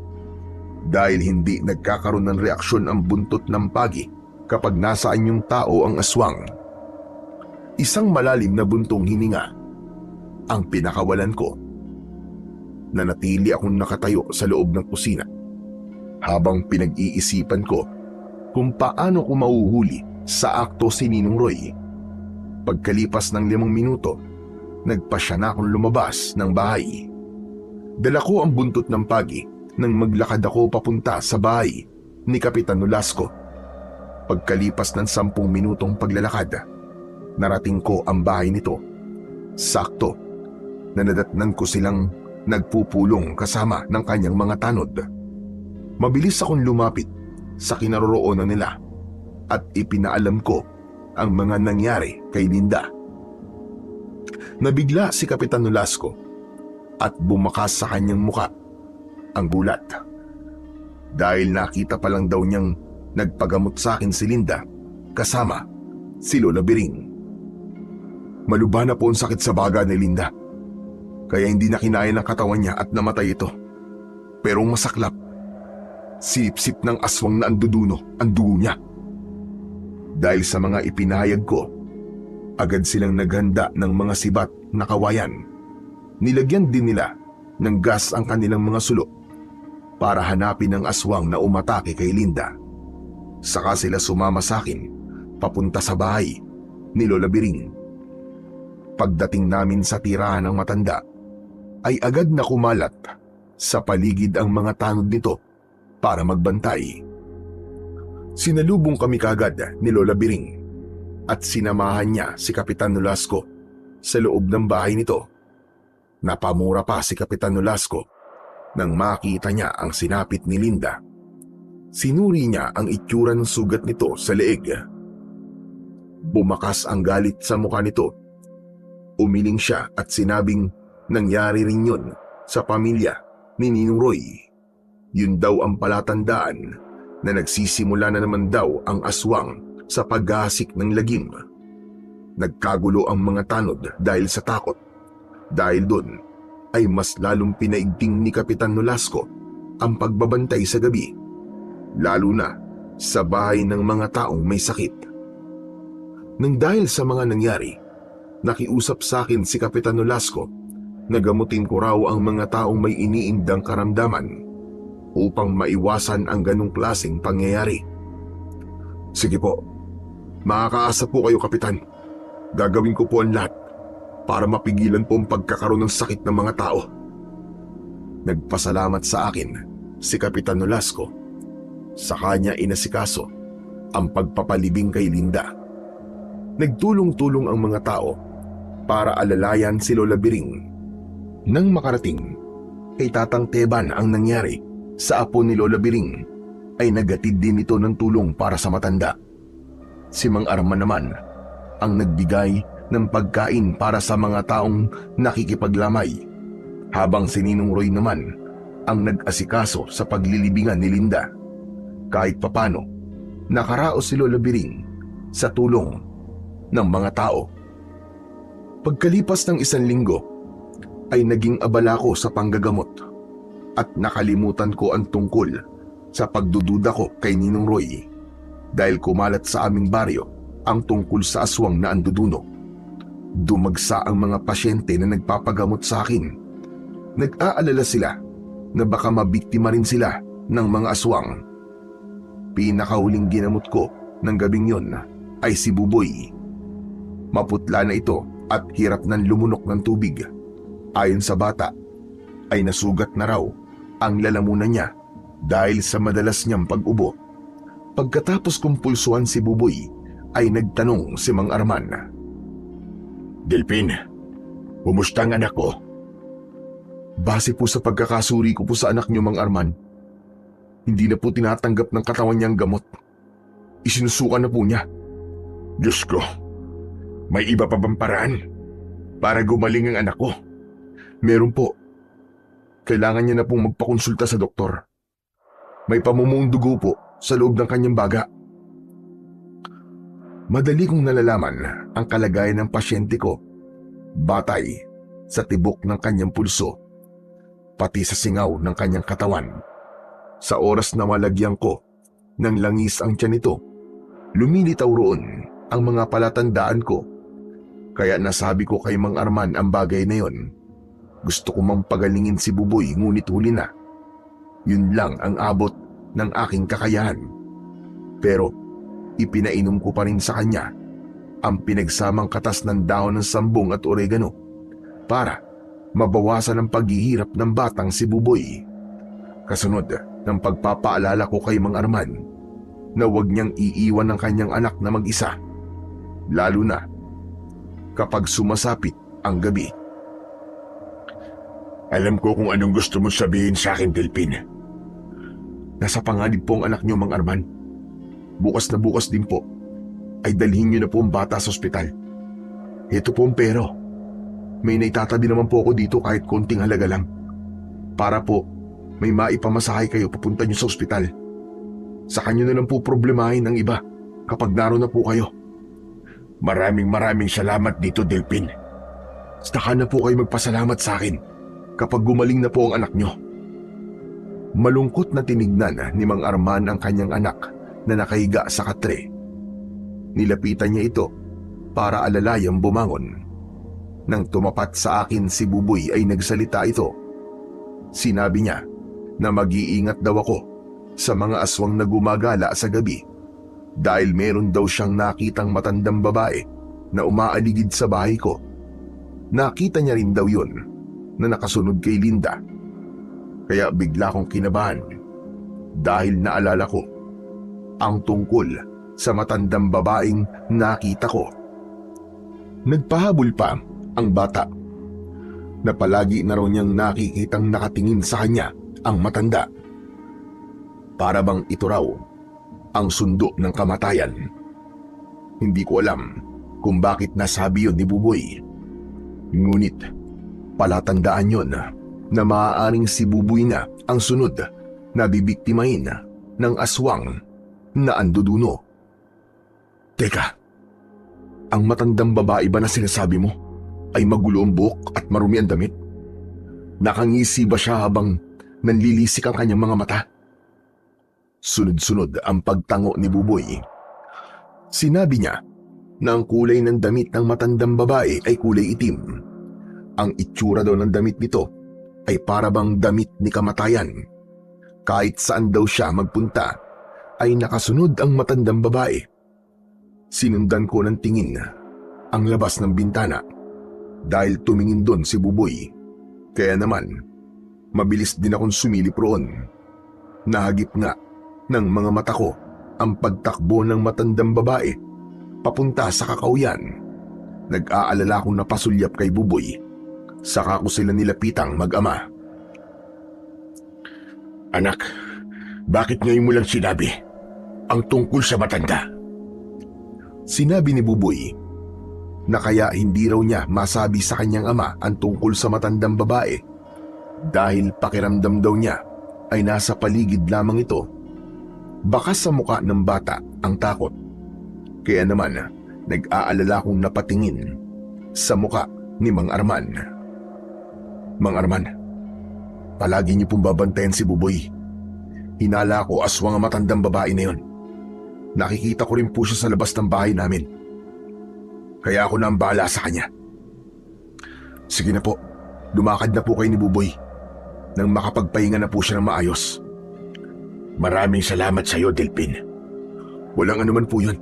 dahil hindi nagkakaroon ng reaksyon ang buntot ng pagi kapag nasa anyong tao ang aswang. Isang malalim na buntong hininga ang pinakawalan ko. Nanatili akong nakatayo sa loob ng kusina habang pinag-iisipan ko kung paano ko mauhuli sa akto si Ninong Roy. Pagkalipas ng 5 minuto, nagpasya na akong lumabas ng bahay. Dala ko ang buntot ng pagi nang maglakad ako papunta sa bahay ni Kapitan Nolasco. Pagkalipas ng 10 minutong paglalakad, narating ko ang bahay nito. Sakto na nadatnan ko silang nagpupulong kasama ng kanyang mga tanod. Mabilis akong lumapit sa kinaroroonan nila at ipinaalam ko ang mga nangyari kay Linda. Nabigla si Kapitan Nolasco at bumakas sa kanyang muka ang gulat. Dahil nakita pa lang daw niyang nagpagamot sa akin si Linda kasama si Lola Biring. Malubha na po ang sakit sa baga ni Linda, kaya hindi na kinaya ng katawan niya at namatay ito. Pero ang masaklap, sip-sip ng aswang na anduduno ang dugo niya. Dahil sa mga ipinahayag ko, agad silang naghanda ng mga sibat na kawayan. Nilagyan din nila ng gas ang kanilang mga sulok para hanapin ang aswang na umatake kay Linda. Saka sila sumama sa akin papunta sa bahay ni Lola Biring. Pagdating namin sa tirahan ng matanda, ay agad na kumalat sa paligid ang mga tanod nito para magbantay. Sinalubong kami kagad ni Lola Biring at sinamahan niya si Kapitan Nolasco sa loob ng bahay nito. Napamura pa si Kapitan Nolasco nang makita niya ang sinapit ni Linda. Sinuri niya ang itsura ng sugat nito sa leeg. Bumakas ang galit sa mukha nito. Umiling siya at sinabing nangyari rin yun sa pamilya ni Ninong Roy. Yun daw ang palatandaan na nagsisimula na naman daw ang aswang sa paghahasik ng lagim. Nagkagulo ang mga tanod dahil sa takot. Dahil doon ay mas lalong pinaigting ni Kapitan Nolasco ang pagbabantay sa gabi, lalo na sa bahay ng mga taong may sakit. Nang dahil sa mga nangyari, nakiusap sa akin si Kapitan Nolasco na gamutin ko raw ang mga taong may iniindang karamdaman upang maiwasan ang ganong klaseng pangyayari. Sige po, makakaasa po kayo, Kapitan. Gagawin ko po ang lahat para mapigilan po ang pagkakaroon ng sakit ng mga tao. Nagpasalamat sa akin si Kapitan Nolasco. Sa kanya inasikaso ang pagpapalibing kay Linda. Nagtulong-tulong ang mga tao para alalayan si Lola Biring. Nang makarating, kay Tatang Teban ang nangyari sa apo ni Lola Biring, ay nagatid din ito ng tulong para sa matanda. Si Mang Arman naman ang nagbigay ng pagkain para sa mga taong nakikipaglamay, habang si Ninong Roy naman ang nag-asikaso sa paglilibingan ni Linda. Kahit papano, nakaraos si Lola Biring sa tulong ng mga tao. Pagkalipas ng 1 linggo, ay naging abala ko sa panggagamot at nakalimutan ko ang tungkol sa pagdududa ko kay Ninong Roy dahil kumalat sa aming baryo ang tungkol sa aswang na anduduno. Dumagsa ang mga pasyente na nagpapagamot sa akin. Nag-aalala sila na baka mabiktima rin sila ng mga aswang. Pinakahuling ginamot ko ng gabing yon ay si Buboy. Maputla na ito at hirap ng lumunok ng tubig. Ayon sa bata, ay nasugat na raw ang lalamunan niya dahil sa madalas niyang pag-ubo. Pagkatapos kong pulsuhan si Buboy, ay nagtanong si Mang Arman. Delphin, kumusta ang anak ko? Base po sa pagkakasuri ko po sa anak niyo, Mang Arman, hindi na po tinatanggap ng katawan niyang gamot. Isinusukan na po niya. Diyos ko, may iba pa bang paraan para gumaling ang anak ko? Meron po. Kailangan niya na pong magpakonsulta sa doktor. May pamumuong dugo po sa loob ng kanyang baga. Madali kong nalalaman ang kalagayan ng pasyente ko, batay sa tibok ng kanyang pulso, pati sa singaw ng kanyang katawan. Sa oras na malagyan ko ng langis ang tiyan nito, lumilitaw roon ang mga palatandaan ko. Kaya nasabi ko kay Mang Arman ang bagay na yon. Gusto ko mang pagalingin si Buboy, ngunit huli na. Yun lang ang abot ng aking kakayahan. Pero ipinainom ko pa rin sa kanya ang pinagsamang katas ng dahon ng sambong at oregano para mabawasan ang paghihirap ng batang si Buboy. Kasunod ng pagpapaalala ko kay Mang Arman na huwag niyang iiwan ang kanyang anak na mag-isa, lalo na kapag sumasapit ang gabi. Alam ko kung anong gusto mo sabihin sa akin, Delphin. Nasa panganib po ang anak niyo, Mang Arman. Bukas na bukas din po ay dalhin niyo na po ang bata sa ospital. Ito po ang pero. May naitatabi naman po ako dito kahit konting halaga lang. Para po may maipamasahay kayo papunta niyo sa ospital. Sa kanyo na lang po problemahin ang iba kapag naroon na po kayo. Maraming salamat dito, Delphin. Saka na po kayo magpasalamat sa akin kapag gumaling na po ang anak niyo. Malungkot na tinignan ni Mang Arman ang kanyang anak na nakahiga sa katre. Nilapitan niya ito para alalayang bumangon. Nang tumapat sa akin si Buboy ay nagsalita ito. Sinabi niya na mag-iingat daw ako sa mga aswang na gumagala sa gabi dahil meron daw siyang nakitang matandang babae na umaaligid sa bahay ko. Nakita niya rin daw yun na nakasunod kay Linda. Kaya bigla kong kinabahan dahil naalala ko ang tungkol sa matandang babaeng nakita ko. Nagpahabol pa ang bata na palagi na raw niyang nakikitang nakatingin sa kanya ang matanda. Para bang ito raw ang sundo ng kamatayan. Hindi ko alam kung bakit nasabi yun ni Buboy. Ngunit palatandaan yun na maaaring si Buboy na ang sunod na bibiktimahin ng aswang na anduduno. Teka, ang matandang babae ba na sinasabi mo ay magulo ang buhok at marumi ang damit? Nakangisi ba siya habang nanlilisik ang kanyang mga mata? Sunod-sunod ang pagtango ni Buboy. Sinabi niya na ang kulay ng damit ng matandang babae ay kulay itim. Ang itsura daw ng damit nito ay para bang damit ni kamatayan. Kahit saan daw siya magpunta, ay nakasunod ang matandang babae. Sinundan ko ng tingin ang labas ng bintana dahil tumingin doon si Buboy. Kaya naman, mabilis din akong sumilip roon. Nahagip nga ng mga mata ko ang pagtakbo ng matandang babae papunta sa kakauyan. Nag-aalala akong napasulyap kay Buboy. Saka ko sila nilapitang mag-ama. Anak, bakit ngayon mo lang sinabi ang tungkol sa matanda? Sinabi ni Buboy na kaya hindi raw niya masabi sa kanyang ama ang tungkol sa matandang babae dahil pakiramdam daw niya ay nasa paligid lamang ito. Baka sa muka ng bata ang takot. Kaya naman nag-aalala akong napatingin sa muka ni Mang Arman. Mang Arman, palagi niyo pong babantayan si Buboy. Hinala ko aswang ang matandang babae na yun. Nakikita ko rin po siya sa labas ng bahay namin. Kaya ako na ang bahala sa kanya. Sige na po, lumakad na po kayo ni Buboy nang makapagpahinga na po siya ng maayos. Maraming salamat sa iyo, Delpin. Walang anuman po yun.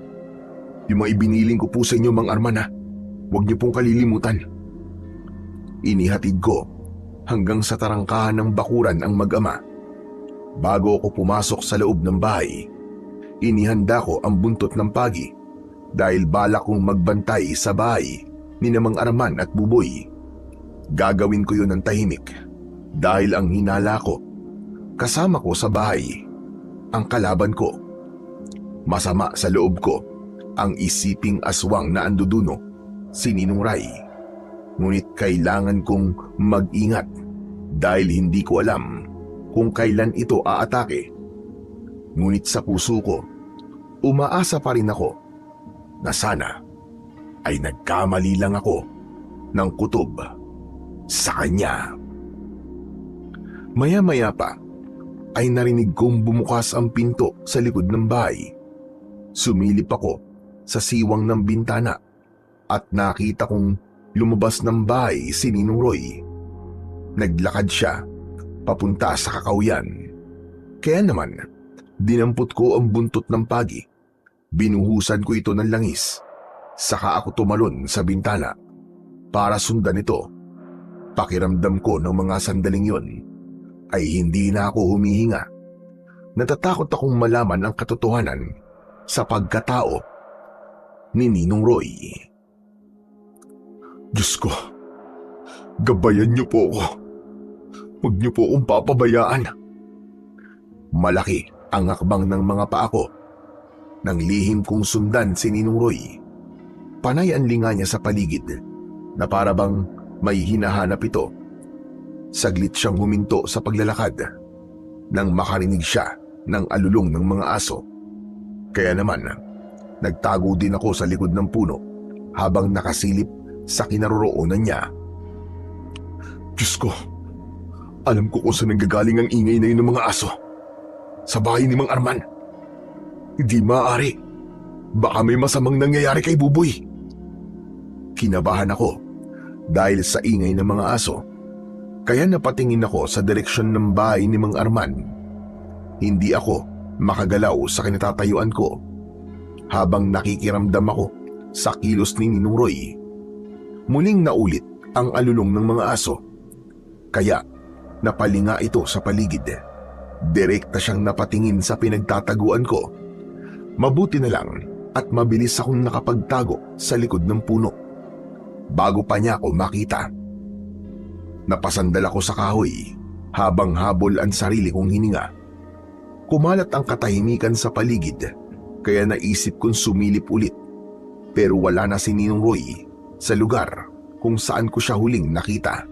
Yung mga ibiniling ko po sa inyo, Mang Arman, ha? Huwag niyo pong kalilimutan. Inihatid ko hanggang sa tarangkahan ng bakuran ang mag-ama. Bago ako pumasok sa loob ng bahay, inihanda ko ang buntot ng pagi dahil balak kong magbantay sa bahay ni Mang Arman at Buboy. Gagawin ko yun ng tahimik dahil ang hinala ko, kasama ko sa bahay ang kalaban ko. Masama sa loob ko ang isiping aswang na anduduno, si Ninong Ray. Ngunit kailangan kong mag-ingat dahil hindi ko alam kung kailan ito aatake. Ngunit sa puso ko, umaasa pa rin ako na sana ay nagkamali lang ako ng kutob sa kanya. Maya-maya pa ay narinig kong bumukas ang pinto sa likod ng bahay. Sumilip ako sa siwang ng bintana at nakita kong lumabas ng bahay si Ninong Roy. Naglakad siya papunta sa kakauyan. Kaya naman, dinampot ko ang buntot ng pagi. Binuhusan ko ito ng langis. Saka ako tumalon sa bintana para sundan ito. Pakiramdam ko ng mga sandaling yon ay hindi na ako humihinga. Natatakot akong malaman ang katotohanan sa pagkatao ni Ninong Roy. Diyos ko, gabayan niyo po ako. Huwag niyo po akong papabayaan. Malaki ang akbang ng mga paa ko. Nang lihim kong sundan si Ninong Roy, panay ang linga niya sa paligid na para bang may hinahanap ito. Saglit siyang huminto sa paglalakad nang makarinig siya ng alulong ng mga aso. Kaya naman, nagtago din ako sa likod ng puno habang nakasilip sa kinaroroonan niya. Diyos ko, alam ko kung saan nanggagaling ang ingay na yun ng mga aso. Sa bahay ni Mang Arman. Hindi maaari. Baka may masamang nangyayari kay Buboy. Kinabahan ako dahil sa ingay ng mga aso. Kaya napatingin ako sa direksyon ng bahay ni Mang Arman. Hindi ako makagalaw sa kinatatayuan ko habang nakikiramdam ako sa kilos ni Ninong Roy. Muling naulit ang alulong ng mga aso. Kaya napalinga ito sa paligid. Direkta siyang napatingin sa pinagtataguan ko. Mabuti na lang at mabilis akong nakapagtago sa likod ng puno bago pa niya ako makita. Napasandal ako sa kahoy habang habol ang sarili kong hininga. Kumalat ang katahimikan sa paligid kaya naisip kong sumilip ulit. Pero wala na si Ninong Roy sa lugar kung saan ko siya huling nakita.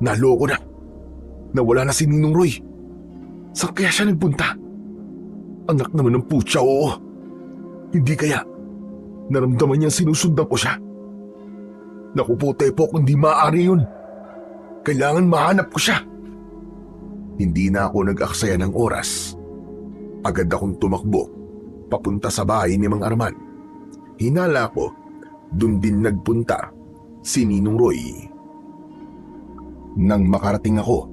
Naloko na. Nawala na si Ninong Roy. Saan kaya siya nagpunta? Anak naman ng putya, oo. Hindi kaya naramdaman niyang sinusundan ko siya. Naku po, Tepok, hindi maaari yun. Kailangan mahanap ko siya. Hindi na ako nag-aksaya ng oras. Agad akong tumakbo papunta sa bahay ni Mang Arman. Hinala ko, dun din nagpunta si Ninong Roy. Nang makarating ako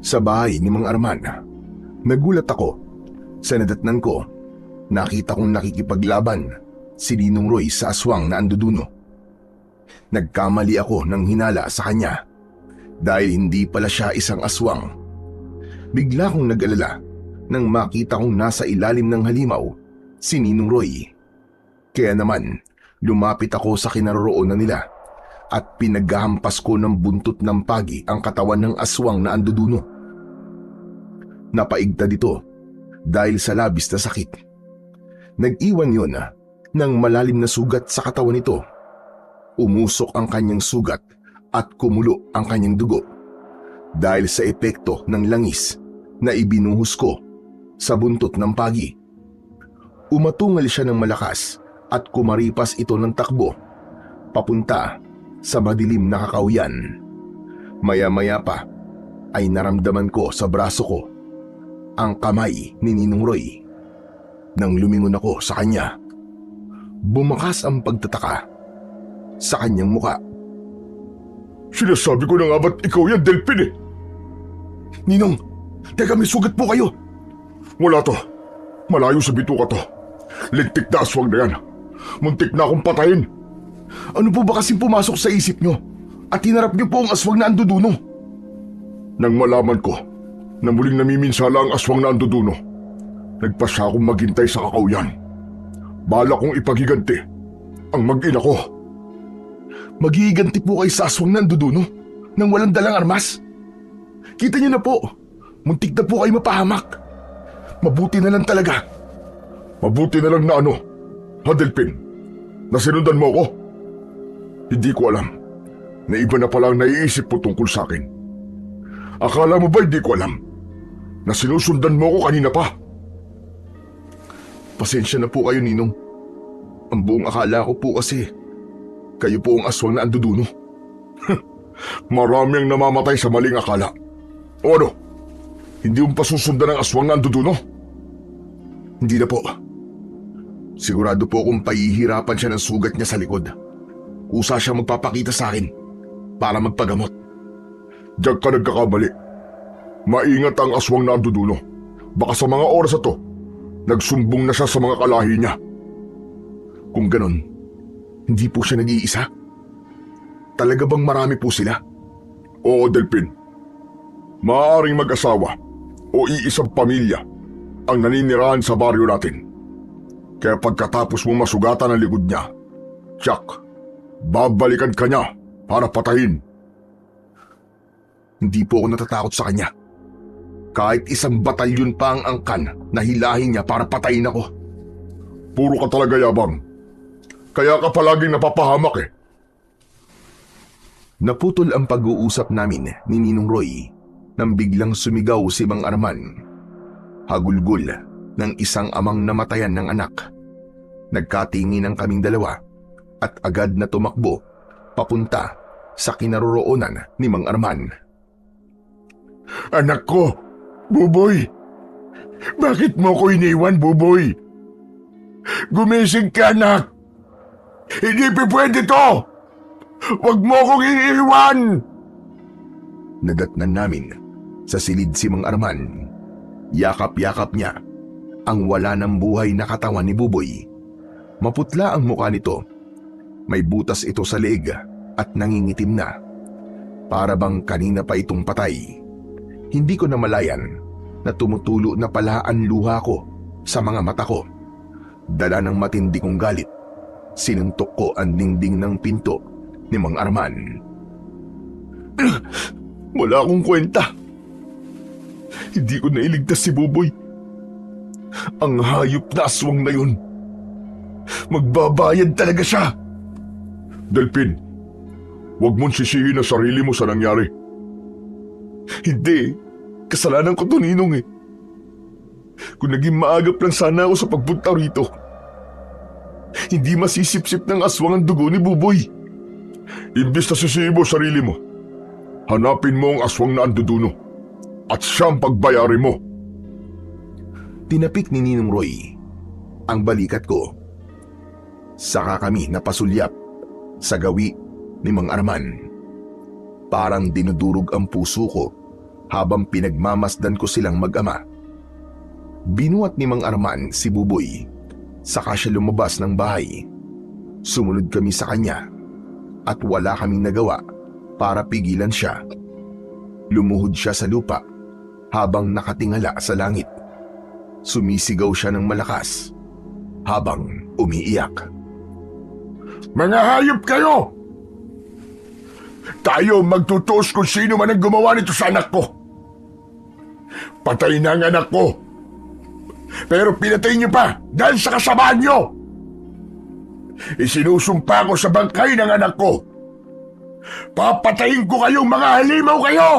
sa bahay ni Mang Arman, nagulat ako sa nadatnan ko. Nakita kong nakikipaglaban si Ninong Roy sa aswang na anduduno. Nagkamali ako ng hinala sa kanya dahil hindi pala siya isang aswang. Bigla kong nag-alala nang makita kong nasa ilalim ng halimaw si Ninong Roy. Kaya naman, lumapit ako sa kinaroroonan nila at pinaghahampas ko ng buntot ng pagi ang katawan ng aswang na anduduno. Napaigtad ito dahil sa labis na sakit. Nag-iwan yun ng malalim na sugat sa katawan nito. Umusok ang kanyang sugat at kumulo ang kanyang dugo dahil sa epekto ng langis na ibinuhos ko sa buntot ng pagi. Umatungal siya ng malakas at kumaripas ito ng takbo papunta sa madilim na kakauyan. Maya-maya pa ay naramdaman ko sa braso ko ang kamay ni Ninong Roy. Nang lumingon ako sa kanya, bumakas ang pagtataka sa kanyang muka. Sinasabi ko na nga ba't ikaw yan, Delphin eh? Ninong, teka may sugat po kayo. Wala to. Malayo sa bituka to. Lintik na aswang na yan. Muntik na akong patayin. Ano po ba kasing pumasok sa isip nyo? At hinarap nyo po ang aswang na anduduno? Nang malaman ko na muling namiminsala ang aswang na anduduno, nagpasya akong maghintay sa kakauyan. Bala kong ipaghiganti ang mag-ina ko. Maghihiganti po kayo sa aswang na anduduno nang walang dalang armas? Kita nyo na po, muntik na po kayo mapahamak. Mabuti na lang talaga. Mabuti na lang na ano, ha Delphin? Na sinundan mo ko? Hindi ko alam na iba na pala ang naiisip mo tungkol sa akin. Akala mo ba hindi ko alam na sinusundan mo ko kanina pa? Pasensya na po kayo, Ninong. Ang buong akala ko po kasi kayo po ang aswang na anduduno. Marami ang namamatay sa maling akala. O ano? Hindi mo pa susundan ang aswang na anduduno? Hindi na po. Sigurado po kung pahihirapan siya ng sugat niya sa likod. Kusa siya magpapakita sa akin para magpagamot. Diyan ka nagkakamali. Maingat ang aswang na anduduno. Baka sa mga oras na to, nagsumbong na siya sa mga kalahi niya. Kung ganon, hindi po siya nag-iisa? Talaga bang marami po sila? Oo, Delphin. Maaaring mag-asawa o iisang pamilya ang naninirahan sa baryo natin. Kaya pagkatapos mo masugatan ang likod niya, tiyak, babalikan ka niya para patayin. Hindi po ako natatakot sa kanya. Kahit isang batalyon pa ang angkan na hilahin niya para patayin ako. Puro ka talaga yabang. Kaya ka palaging napapahamak eh. Naputol ang pag-uusap namin ni Ninong Roy nang biglang sumigaw si Mang Arman. Hagulgol ng isang amang namatayan ng anak. Nagkatingin ang kaming dalawa at agad na tumakbo papunta sa kinaroroonan ni Mang Arman. Anak ko, Buboy! Bakit mo ko iniwan, Buboy? Gumising ka, anak! Hindi pwede to! Huwag mo kong iiwan! Nadatnan namin sa silid si Mang Arman. Yakap-yakap niya ang wala ng buhay na katawan ni Buboy. Maputla ang mukha nito. May butas ito sa leeg at nangingitim na. Para bang kanina pa itong patay. Hindi ko namalayan na tumutulo na pala ang luha ko sa mga mata ko. Dala ng matindi kong galit, sinuntok ko ang dingding ng pinto ni Mang Arman. Wala akong kwenta. Hindi ko nailigtas si Buboy. Ang hayop na aswang na yun. Magbabayad talaga siya. Delphin, huwag mong sisihin ang sarili mo sa nangyari. Hindi. Kasalanan ko to, Ninong eh. Kung naging maagap lang sana ako sa pagpunta rito, hindi masisip-sip ng aswang ang dugo ni Buboy. Imbis na sisihin mo sarili mo, hanapin mo ang aswang na anduduno at siyang pagbayari mo. Tinapik ni Ninong Roy ang balikat ko. Saka kami napasulyap sa gawi ni Mang Arman. Parang dinudurog ang puso ko habang pinagmamasdan ko silang mag-ama. Binuhat ni Mang Arman si Buboy, saka siya lumabas ng bahay. Sumunod kami sa kanya at wala kaming nagawa para pigilan siya. Lumuhod siya sa lupa habang nakatingala sa langit. Sumisigaw siya ng malakas habang umiiyak. Mga hayop kayo! Tayo magtutuos kung sino man ang gumawa nito sa anak ko. Patay na ang anak ko. Pero pinatay niyo pa dahil sa kasamaan niyo. Isinusumpa ko sa bangkay ng anak ko. Papatayin ko kayong mga halimaw kayo!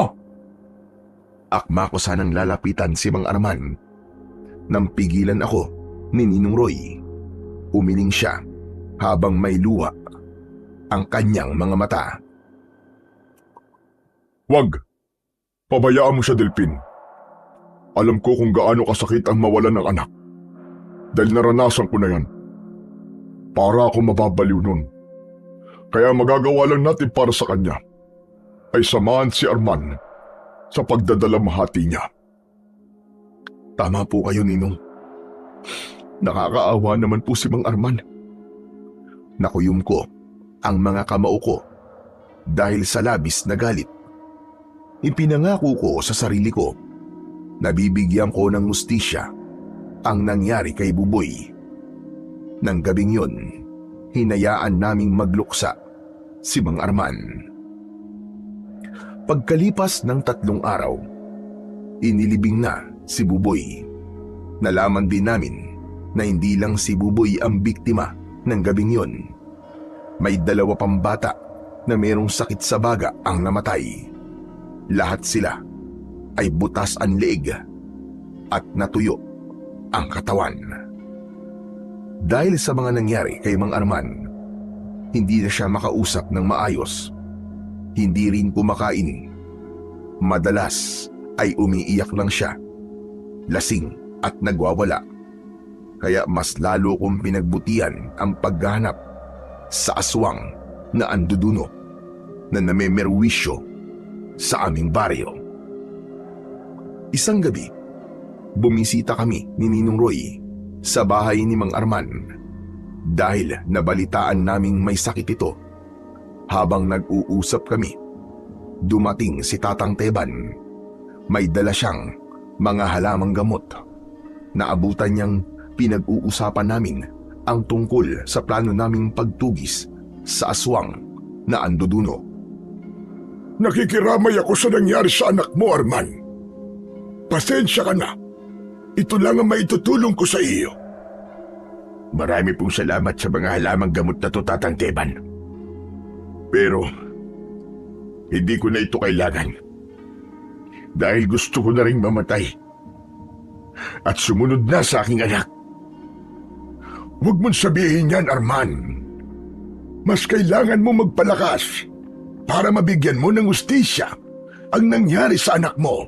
Akma ko sanang lalapitan si Mang Arman. Nang pigilan ako ni Ninong Roy, umiling siya habang may luha ang kanyang mga mata. Wag! Pabayaan mo siya, Delphin. Alam ko kung gaano kasakit ang mawalan ng anak. Dahil naranasan ko na yan. Para ako mababaliw nun. Kaya magagawa lang natin para sa kanya ay samahan si Arman sa pagdadalamhati niya. Tama po kayo, Ninong. Nakakaawa naman po si Mang Arman. Nakuyom ko ang mga kamao ko dahil sa labis na galit. Ipinangako ko sa sarili ko na bibigyan ko ng hustisya ang nangyari kay Buboy. Nang gabing yon, hinayaan naming magluksa si Mang Arman. Pagkalipas ng 3 araw, inilibing na si Buboy. Nalaman din namin na hindi lang si Buboy ang biktima ng gabing yon. May 2 pang bata na mayroong sakit sa baga ang namatay. Lahat sila ay butas ang leeg at natuyo ang katawan. Dahil sa mga nangyari kay Mang Arman, hindi na siya makausap ng maayos. Hindi rin kumakain. Madalas ay umiiyak lang siya, lasing at nagwawala. Kaya mas lalo kong pinagbutihan ang paghahanap sa aswang na anduduno na namemerwisyo sa aming baryo. Isang gabi, bumisita kami ni Ninong Roy sa bahay ni Mang Arman dahil nabalitaan naming may sakit ito. Habang nag-uusap kami, dumating si Tatang Teban. May dala siyang mga halamang gamot. Naabutan niyang pinag-uusapan namin ang tungkol sa plano naming pagtugis sa aswang na anduduno. Nakikiramay ako sa nangyari sa anak mo, Arman. Pasensya ka na. Ito lang ang maitutulong ko sa iyo. Marami pong salamat sa mga halamang gamot na to, Tatang Teban. Pero, hindi ko na ito kailangan. Dahil gusto ko na rin mamatay. At sumunod na sa aking anak. Huwag mong sabihin yan, Arman. Mas kailangan mo magpalakas para mabigyan mo ng hustisya ang nangyari sa anak mo.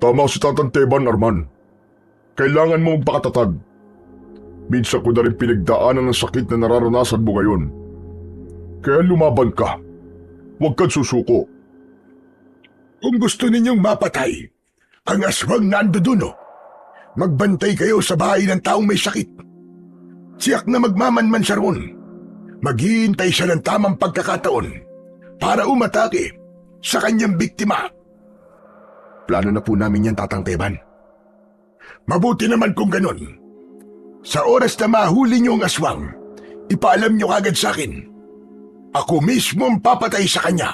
Tama si Tatang Teban, Arman. Kailangan mo magpakatatag. Minsan ko na rin pinagdaanan ng sakit na nararanasan mo ngayon. Kaya lumaban ka. Huwag kang susuko. Kung gusto ninyong mapatay ang aswang na anduduno, magbantay kayo sa bahay ng taong may sakit. Siyak na magmamanman siya roon. Maghihintay siya ng tamang pagkakataon para umatake sa kanyang biktima. Plano na po namin yan, Tatang Teban. Mabuti naman kung ganun. Sa oras na mahuli niyo ang aswang, ipaalam niyo kagad sa akin. Ako mismo ang papatay sa kanya.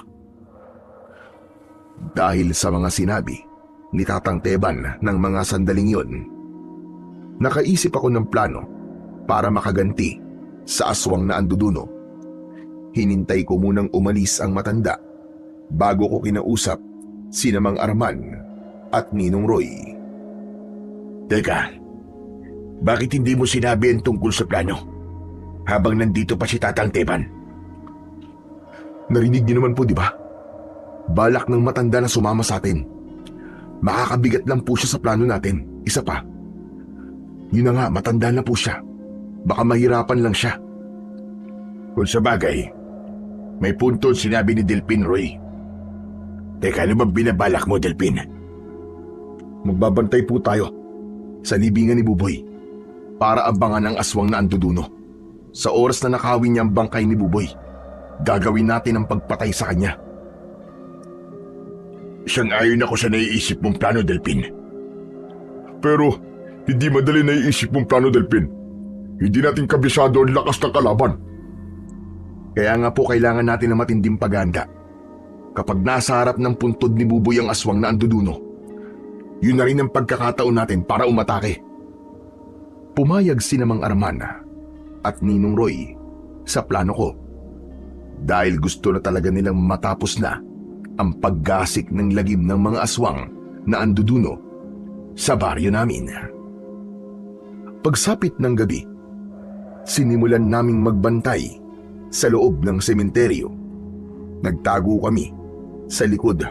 Dahil sa mga sinabi ni Tatang Teban ng mga sandaling yon, nakaisip ako ng plano para makaganti sa aswang na anduduno. Hinintay ko munang umalis ang matanda bago ko kinausap sina Mang Arman at Ninong Roy. Teka, bakit hindi mo sinabi ang tungkol sa plano habang nandito pa si Tatang Teban? Narinig niyo naman po, di ba? Balak ng matanda na sumama sa atin. Makakabigat lang po siya sa plano natin. Isa pa, yun na nga, matanda na po siya. Baka mahirapan lang siya. Kung sa bagay, may punto sinabi ni Delpin, Roy. Teka, ano bang binabalak mo, Delpin? Magbabantay po tayo sa libingan ni Buboy para abangan ang aswang na anduduno. Sa oras na nakawin niya ang bangkay ni Buboy, gagawin natin ang pagpatay sa kanya. Sang-ayon ako sa naiisip mong plano, Delpin. Pero hindi madali naiisip mong plano, Delpin. Hindi natin kabisado ang lakas ng kalaban. Kaya nga po kailangan natin ng matinding paghahanda. Kapag nasa harap ng puntod ni Buboy ang aswang na anduduno, yun na rin ang pagkakataon natin para umatake. Pumayag sina Mang Arman at Ninong Roy sa plano ko dahil gusto na talaga nilang matapos na ang paggasik ng lagim ng mga aswang na anduduno sa baryo namin. Pagsapit ng gabi, sinimulan naming magbantay sa loob ng sementeryo. Nagtago kami sa likod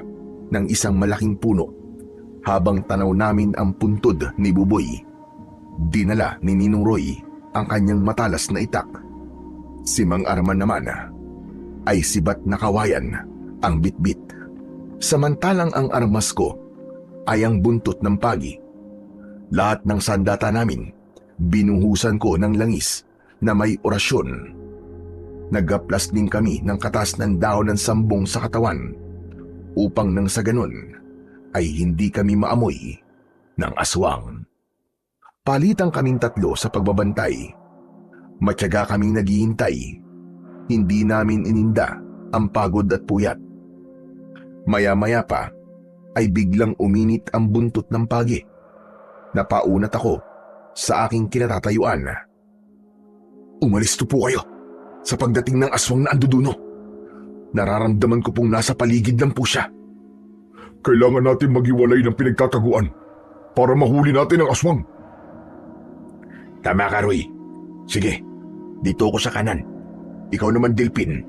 ng isang malaking puno habang tanaw namin ang puntod ni Buboy. Dinala ni Ninong Roy ang kanyang matalas na itak. Si Mang Arman naman ay sibat na kawayan ang bitbit. Samantalang ang armas ko ay ang buntot ng pagi. Lahat ng sandata namin, binuhusan ko ng langis na may orasyon. Nagaplas din kami ng katas ng dahon ng sambong sa katawan upang nang sa ganun ay hindi kami maamoy ng aswang. Palitan kaming tatlo sa pagbabantay. Matyaga kaming naghihintay. Hindi namin ininda ang pagod at puyat. Maya-maya pa ay biglang uminit ang buntot ng pagi. Napaunat ako sa aking kinatatayuan. Umalis to po kayo sa pagdating ng aswang na anduduno. Nararamdaman ko pong nasa paligid lang po siya. Kailangan natin maghiwalay ng pinagtataguan para mahuli natin ang aswang. Tama ka, Roy. Sige, dito ako sa kanan. Ikaw naman, Delphin.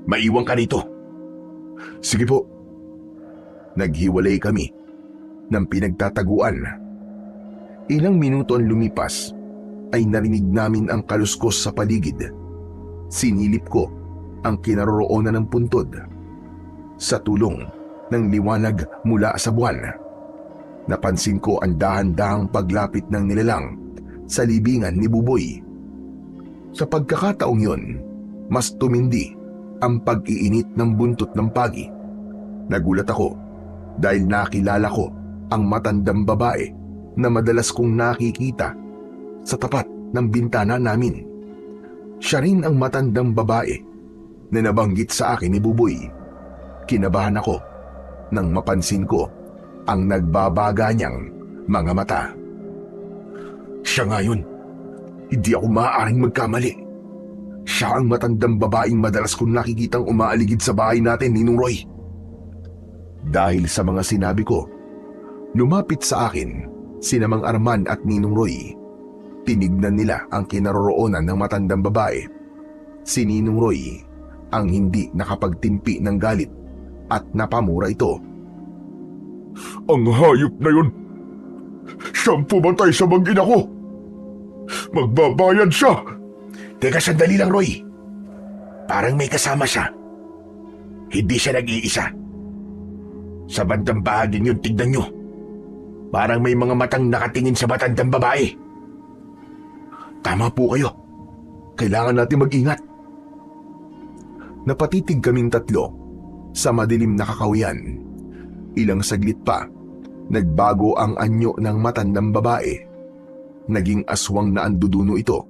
Maiwan ka rito. Sige po. Naghiwalay kami ng pinagtataguan. Ilang minuto ang lumipas ay narinig namin ang kaluskos sa paligid. Sinilip ko ang kinaroroonan ng puntod. Sa tulong ng liwanag mula sa buwan, napansin ko ang dahan-dahang paglapit ng nilalang sa libingan ni Buboy. Sa pagkakataong yun, mas tumindi ang pag-iinit ng buntot ng pagi. Nagulat ako dahil nakilala ko ang matandang babae na madalas kong nakikita sa tapat ng bintana namin. Siya rin ang matandang babae na nabanggit sa akin ni Buboy. Kinabahan ako nang mapansin ko ang nagbabaga niyang mga mata. Siya nga yun. Hindi ako maaaring magkamali. Siya ang matandang babaeng madalas kong nakikitang umaaligid sa bahay natin, Ninong Roy. Dahil sa mga sinabi ko, lumapit sa akin sina Mang Arman at Ninong Roy. Tinignan nila ang kinaroroonan ng matandang babae. Si Ninong Roy ang hindi nakapagtimpi ng galit at napamura ito. Ang hayop na yun! Siyang pumatay sa mag-ina ko! Magbabayad siya! Teka, sandali lang, Roy. Parang may kasama siya. Hindi siya nag-iisa. Sa bandang bahagi niyo, tignan niyo. Parang may mga matang nakatingin sa matandang babae. Tama po kayo. Kailangan natin mag-ingat. Napatitig kaming tatlo sa madilim na kakawian. Ilang saglit pa, nagbago ang anyo ng matandang babae. Naging aswang na anduduno ito.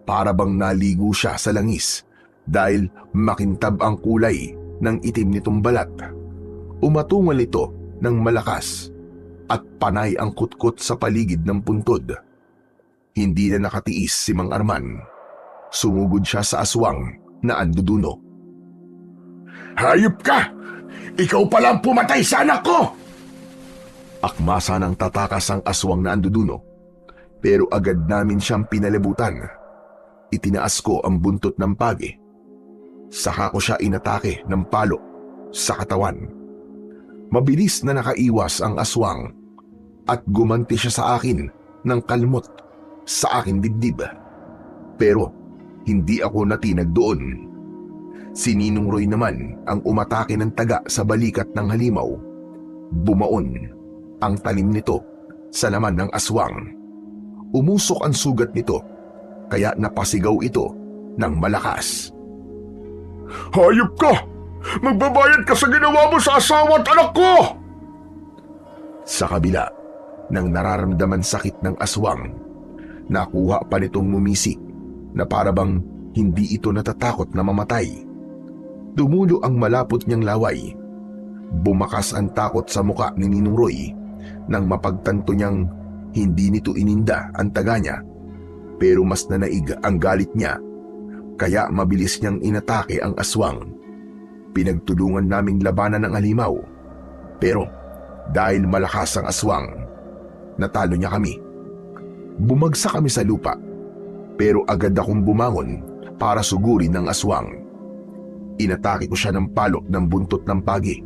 Para bang naligo siya sa langis dahil makintab ang kulay ng itim nitong balat. Umatungal ito ng malakas at panay ang kutkot sa paligid ng puntod. Hindi na nakatiis si Mang Arman. Sumugod siya sa aswang na anduduno. Hayop ka! Ikaw palang pumatay sa anak ko! Akmasa ng tatakas ang aswang na anduduno, pero agad namin siyang pinalibutan. Itinaas ko ang buntot ng pagi. Saka ko siya inatake ng palo sa katawan. Mabilis na nakaiwas ang aswang at gumanti siya sa akin ng kalmot sa aking dibdib. Pero hindi ako natinag doon. Si Ninong Roy naman ang umatake ng taga sa balikat ng halimaw. Bumaon ang talim nito sa laman ng aswang. Umusok ang sugat nito kaya napasigaw ito ng malakas. Hayop ka! Magbabayad ka sa ginawa mo sa asawa at anak ko! Sa kabila ng nararamdaman sakit ng aswang, nakuha pa nitong mumisik na parabang hindi ito natatakot na mamatay. Tumulo ang malapot niyang laway. Bumakas ang takot sa muka ni Ninong Roy nang mapagtanto niyang hindi nito ininda ang taga niya, pero mas nanaig ang galit niya, kaya mabilis niyang inatake ang aswang. Pinagtulungan naming labanan ang halimaw, pero dahil malakas ang aswang, natalo niya kami. Bumagsak kami sa lupa, pero agad akong bumangon para sugurin ng aswang. Inatake ko siya ng palo ng buntot ng pagi.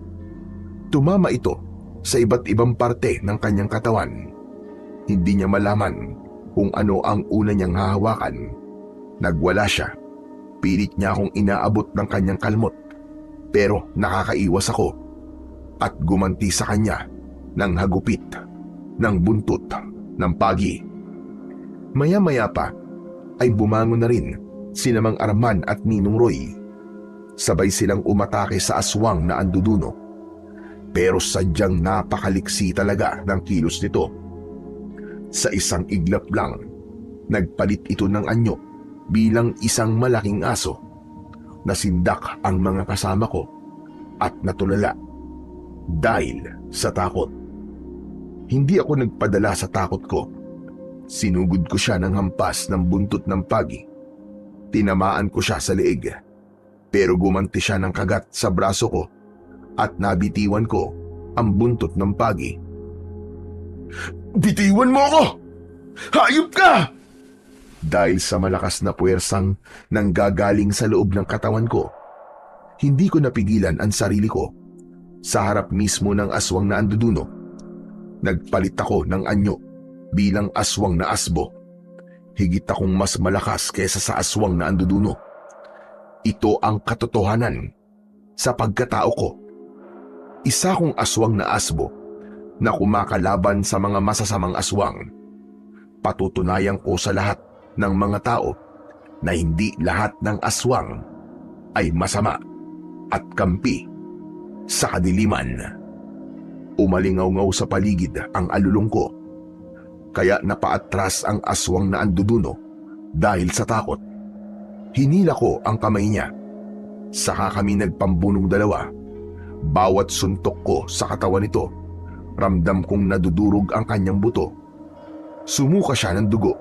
Tumama ito sa iba't ibang parte ng kanyang katawan. Hindi niya malaman kung ano ang una niyang hahawakan. Nagwala siya. Pilit niya akong inaabot ng kanyang kalmot. Pero nakakaiwas ako at gumanti sa kanya ng hagupit ng buntot ng pagi. Maya-maya pa ay bumangon na rin sina Mang Arman at Ninong Roy. Sabay silang umatake sa aswang na anduduno. Pero sadyang napakaliksi talaga ng kilos nito. Sa isang iglap lang, nagpalit ito ng anyo bilang isang malaking aso. Nasindak ang mga kasama ko at natulala dahil sa takot. Hindi ako nagpadala sa takot ko. Sinugod ko siya ng hampas ng buntot ng pagi. Tinamaan ko siya sa leeg. Pero gumanti siya ng kagat sa braso ko at nabitiwan ko ang buntot ng pagi. Bitiwan mo ako! Hayop ka! Dahil sa malakas na puwersang nanggagaling sa loob ng katawan ko, hindi ko napigilan ang sarili ko. Sa harap mismo ng aswang na anduduno, nagpalit ako ng anyo bilang aswang na asbo. Higit akong mas malakas kaysa sa aswang na anduduno. Ito ang katotohanan sa pagkatao ko. Isa kong aswang na asbo na kumakalaban sa mga masasamang aswang. Patutunayan ko sa lahat ng mga tao na hindi lahat ng aswang ay masama at kampi sa kadiliman. Umalingaw-ngaw sa paligid ang alulong ko, kaya napaatras ang aswang na anduduno dahil sa takot. Hinila ko ang kamay niya. Saka kami nagpambunong dalawa. Bawat suntok ko sa katawan nito, ramdam kong nadudurog ang kanyang buto. Sumuka siya ng dugo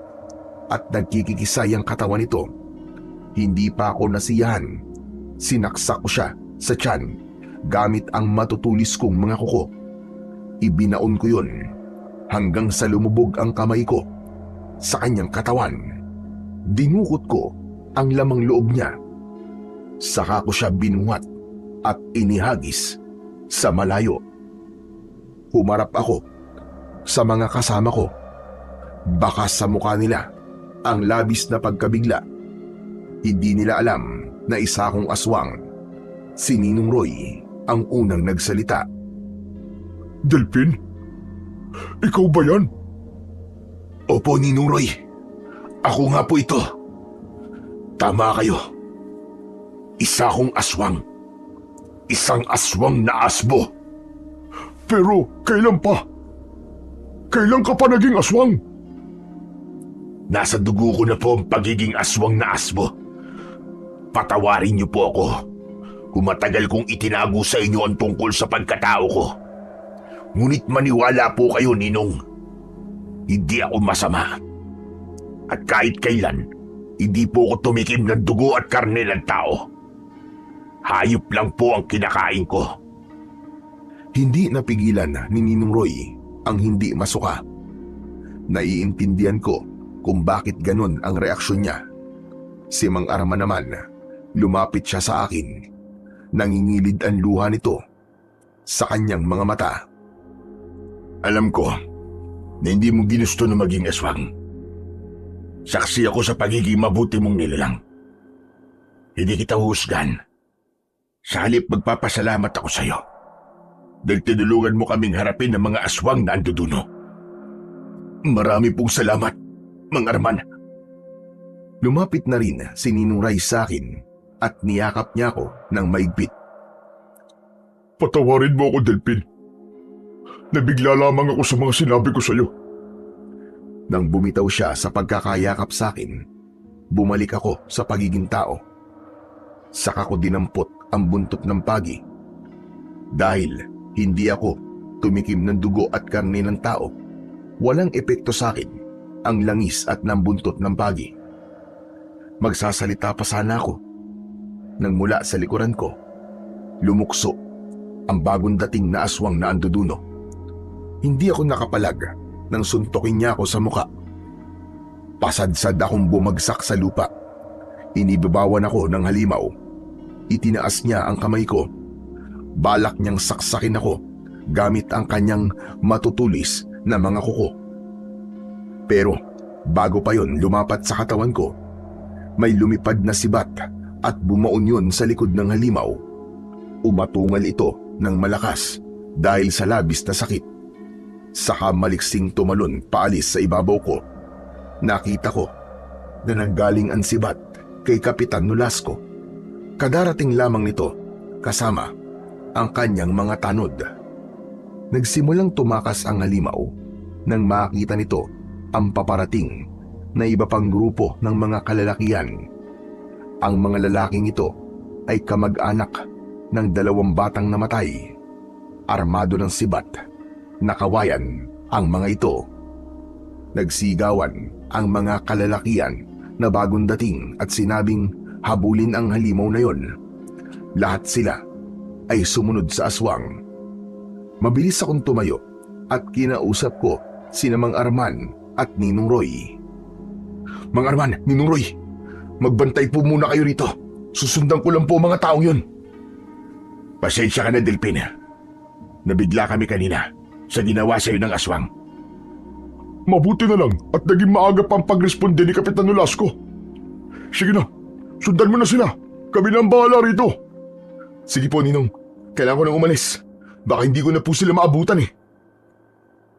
at nagkikikisay ang katawan nito. Hindi pa ako nasiyahan. Sinaksak ko siya sa tiyan gamit ang matutulis kong mga kuko. Ibinaon ko yun hanggang sa lumubog ang kamay ko sa kanyang katawan. Dinukot ko ang lamang loob niya. Saka ko siya binuhat at inihagis sa malayo. Humarap ako sa mga kasama ko. Baka sa mukha nila ang labis na pagkabigla. Hindi nila alam na isa akong aswang. Si Ninong Roy ang unang nagsalita. Delphin? Ikaw ba yan? Opo, Ninong Roy. Ako nga po ito. Tama kayo. Isa akong aswang. Isang aswang na asbo. Pero kailan pa? Kailan ka pa naging aswang? Nasa dugo ko na po ang pagiging aswang na asbo. Patawarin niyo po ako kung matagal kong itinago sa inyo ang tungkol sa pagkatao ko. Ngunit maniwala po kayo, Ninong. Hindi ako masama. At kahit kailan, hindi po ako tumikim ng dugo at karne ng tao. Hayop lang po ang kinakain ko. Hindi napigilan ni Ninong Roy ang hindi masuka. Naiintindihan ko kung bakit ganun ang reaksyon niya. Si Mang Arman naman, lumapit siya sa akin. Nangingilid ang luha nito sa kanyang mga mata. Alam ko na hindi mo ginusto na maging aswang. Saksi ako sa pagiging mabuti mong nilalang. Hindi kita husgan. Sa halip magpapasalamat ako sa iyo. Dahil tinulungan mo kaming harapin ng mga aswang na anduduno. Marami pong salamat, Mang Arman. Lumapit na rin si Ninong Ray sa akin at niyakap niya ako ng maigpit. Patawarin mo ako, Delphin. Nabigla lamang ako sa mga sinabi ko sa iyo. Nang bumitaw siya sa pagkakayakap sa akin, bumalik ako sa pagiging tao. Saka ko dinampot ang buntot ng pagi. Dahil hindi ako tumikim ng dugo at karne ng tao, walang epekto sa akin ang langis at ng buntot ng pagi. Magsasalita pa sana ako nang mula sa likuran ko, lumukso ang bagong dating na aswang na anduduno. Hindi ako nakapalag nang suntukin niya ako sa muka. Pasadsad akong bumagsak sa lupa. Inibabawan ako ng halimaw. Itinaas niya ang kamay ko. Balak niyang saksakin ako gamit ang kanyang matutulis na mga kuko. Pero bago pa yon lumapat sa katawan ko, may lumipad na sibat at bumaon yun sa likod ng halimaw. Umatungal ito ng malakas dahil sa labis na sakit. Saka maliksing tumalon paalis sa ibabaw ko. Nakita ko na nanggaling ang sibat kay Kapitan Nolasco. Kadarating lamang nito kasama ang kanyang mga tanod. Nagsimulang tumakas ang halimaw nang makita nito ang paparating na iba pang grupo ng mga kalalakihan. Ang mga lalaking ito ay kamag-anak ng 2 batang namatay. Armado ng sibat na kawayan ang mga ito. Nagsigawan ang mga kalalakihan na bagong dating at sinabing habulin ang halimaw na yon. Lahat sila ay sumunod sa aswang. Mabilis akong tumayo at kinausap ko sina Mang Arman at Ninong Roy. Mang Arman, Ninong Roy, magbantay po muna kayo rito. Susundan ko lang po mga taong yun. Pasensya ka na, Delphin. Nabigla kami kanina sa ginawa sa'yo ng aswang. Mabuti na lang at naging maaga pang pagresponde ni Kapitan Nolasco. Sige na, sundan mo na sila. Kami na ang bahala rito. Sige po, Ninong. Kailangan ko nang umalis. Baka hindi ko na po sila maabutan eh.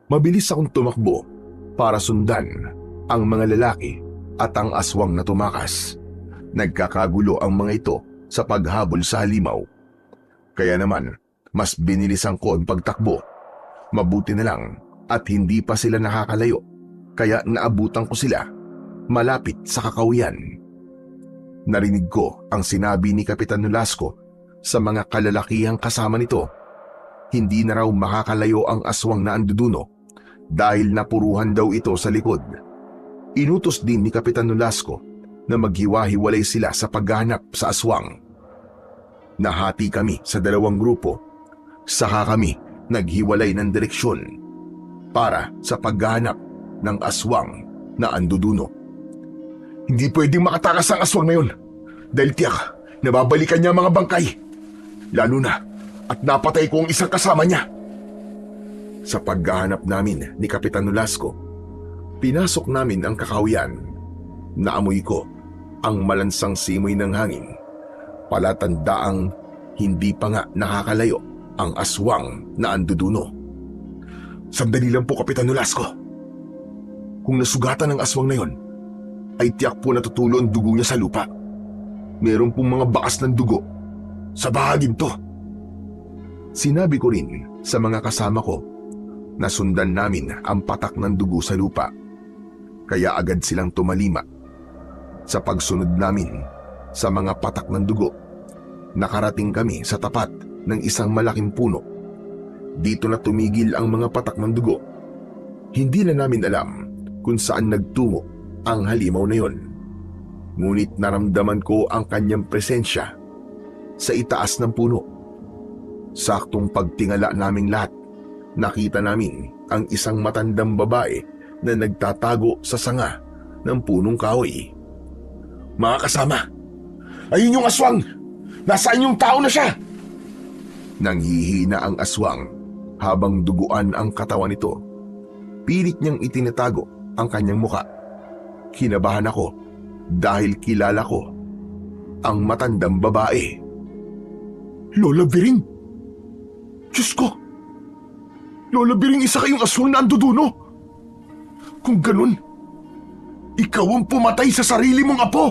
Mabilis akong tumakbo para sundan ang mga lalaki at ang aswang na tumakas. Nagkakagulo ang mga ito sa paghabol sa halimaw. Kaya naman, mas binilisan ko ang pagtakbo. Mabuti na lang at hindi pa sila nakakalayo, kaya naabutan ko sila malapit sa kakawiyan. Narinig ko ang sinabi ni Kapitan Nolasco sa mga kalalakihang kasama nito. Hindi na raw makakalayo ang aswang na anduduno dahil napuruhan daw ito sa likod. Inutos din ni Kapitan Nolasco na maghiwa-hiwalay sila sa paghahanap sa aswang. Nahati kami sa 2 grupo, saka kami naghiwalay ng direksyon para sa paghahanap ng aswang na anduduno. Hindi pwedeng makatakas ang aswang na yun dahil tiyak nababalikan niya ang mga bangkay. Lalo na at napatay ko ang isang kasama niya. Sa paghahanap namin ni Kapitan Nolasco, pinasok namin ang kakawiyan. Naamoy ko ang malansang simoy ng hangin. Palatandaang hindi pa nga nakakalayo ang aswang na anduduno. Sandali lang po, Kapitan Nolasco. Kung nasugatan ng aswang na yon, ay tiyak po natutulo ang dugo niya sa lupa. Meron pong mga bakas ng dugo sa bahaging to. Sinabi ko rin sa mga kasama ko na sundan namin ang patak ng dugo sa lupa. Kaya agad silang tumalima. Sa pagsunod namin sa mga patak ng dugo, nakarating kami sa tapat ng isang malaking puno. Dito na tumigil ang mga patak ng dugo. Hindi na namin alam kung saan nagtungo ang halimaw na yon. Ngunit naramdaman ko ang kanyang presensya sa itaas ng puno. Saktong pagtingala naming lahat, nakita namin ang isang matandang babae na nagtatago sa sanga ng punong kahoy. Mga kasama, ayun yung aswang! Nasaan yung tao na siya? Nanghihina ang aswang habang duguan ang katawan nito. Pilit niyang itinatago ang kanyang muka. Kinabahan ako dahil kilala ko ang matandang babae. Lola Biring! Diyos ko! Lola Biring, isa kayong aswang na anduduno! Kung ganun, ikaw ang pumatay sa sarili mong apo!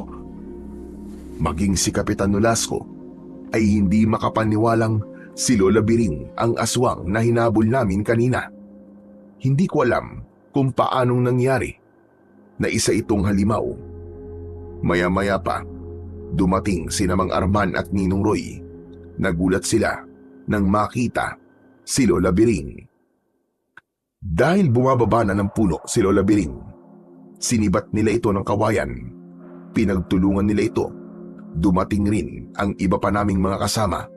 Maging si Kapitan Nolasco ay hindi makapaniwalang si Lola Biring ang aswang na hinabol namin kanina. Hindi ko alam kung paanong nangyari na isa itong halimaw. Maya-maya pa, dumating sina Mang Arman at Ninong Roy. Nagulat sila nang makita si Lola Biring. Dahil bumababa na ng puno si Lola Biring, sinibat nila ito ng kawayan. Pinagtulungan nila ito. Dumating rin ang iba pa naming mga kasama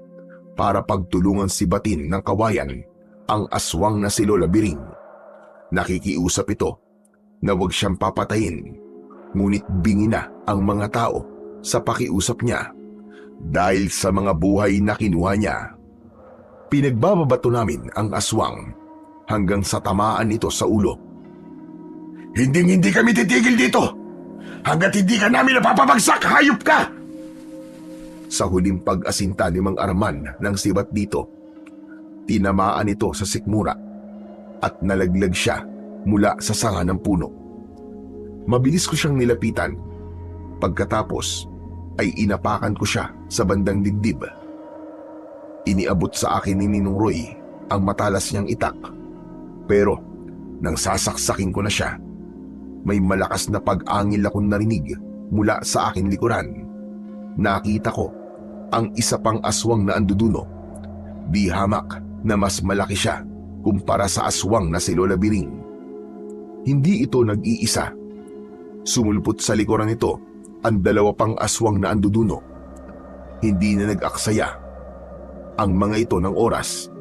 para pagtulungan sibatin ng kawayan ang aswang na si Lola Biring. Nakikiusap ito na huwag siyang papatayin, ngunit bingi na ang mga tao sa pakiusap niya dahil sa mga buhay na kinuha niya. Pinagbababato namin ang aswang hanggang sa tamaan ito sa ulo. Hindi kami titigil dito hanggat hindi ka namin napapabagsak, hayop ka! Sa huling pag-asinta ni Mang Arman ng sibat dito, tinamaan ito sa sikmura at nalaglag siya mula sa sanga ng puno. Mabilis ko siyang nilapitan. Pagkatapos ay inapakan ko siya sa bandang dibdib. Iniabot sa akin ni Ninong Roy ang matalas niyang itak. Pero nang sasaksakin ko na siya, may malakas na pag-angil akong narinig mula sa aking likuran. Nakita ko ang isa pang aswang na anduduno. Di hamak na mas malaki siya kumpara sa aswang na si Lola Biring. Hindi ito nag-iisa. Sumulpot sa likuran nito ang dalawa pang aswang na anduduno. Hindi na nag-aksaya ang mga ito ng oras.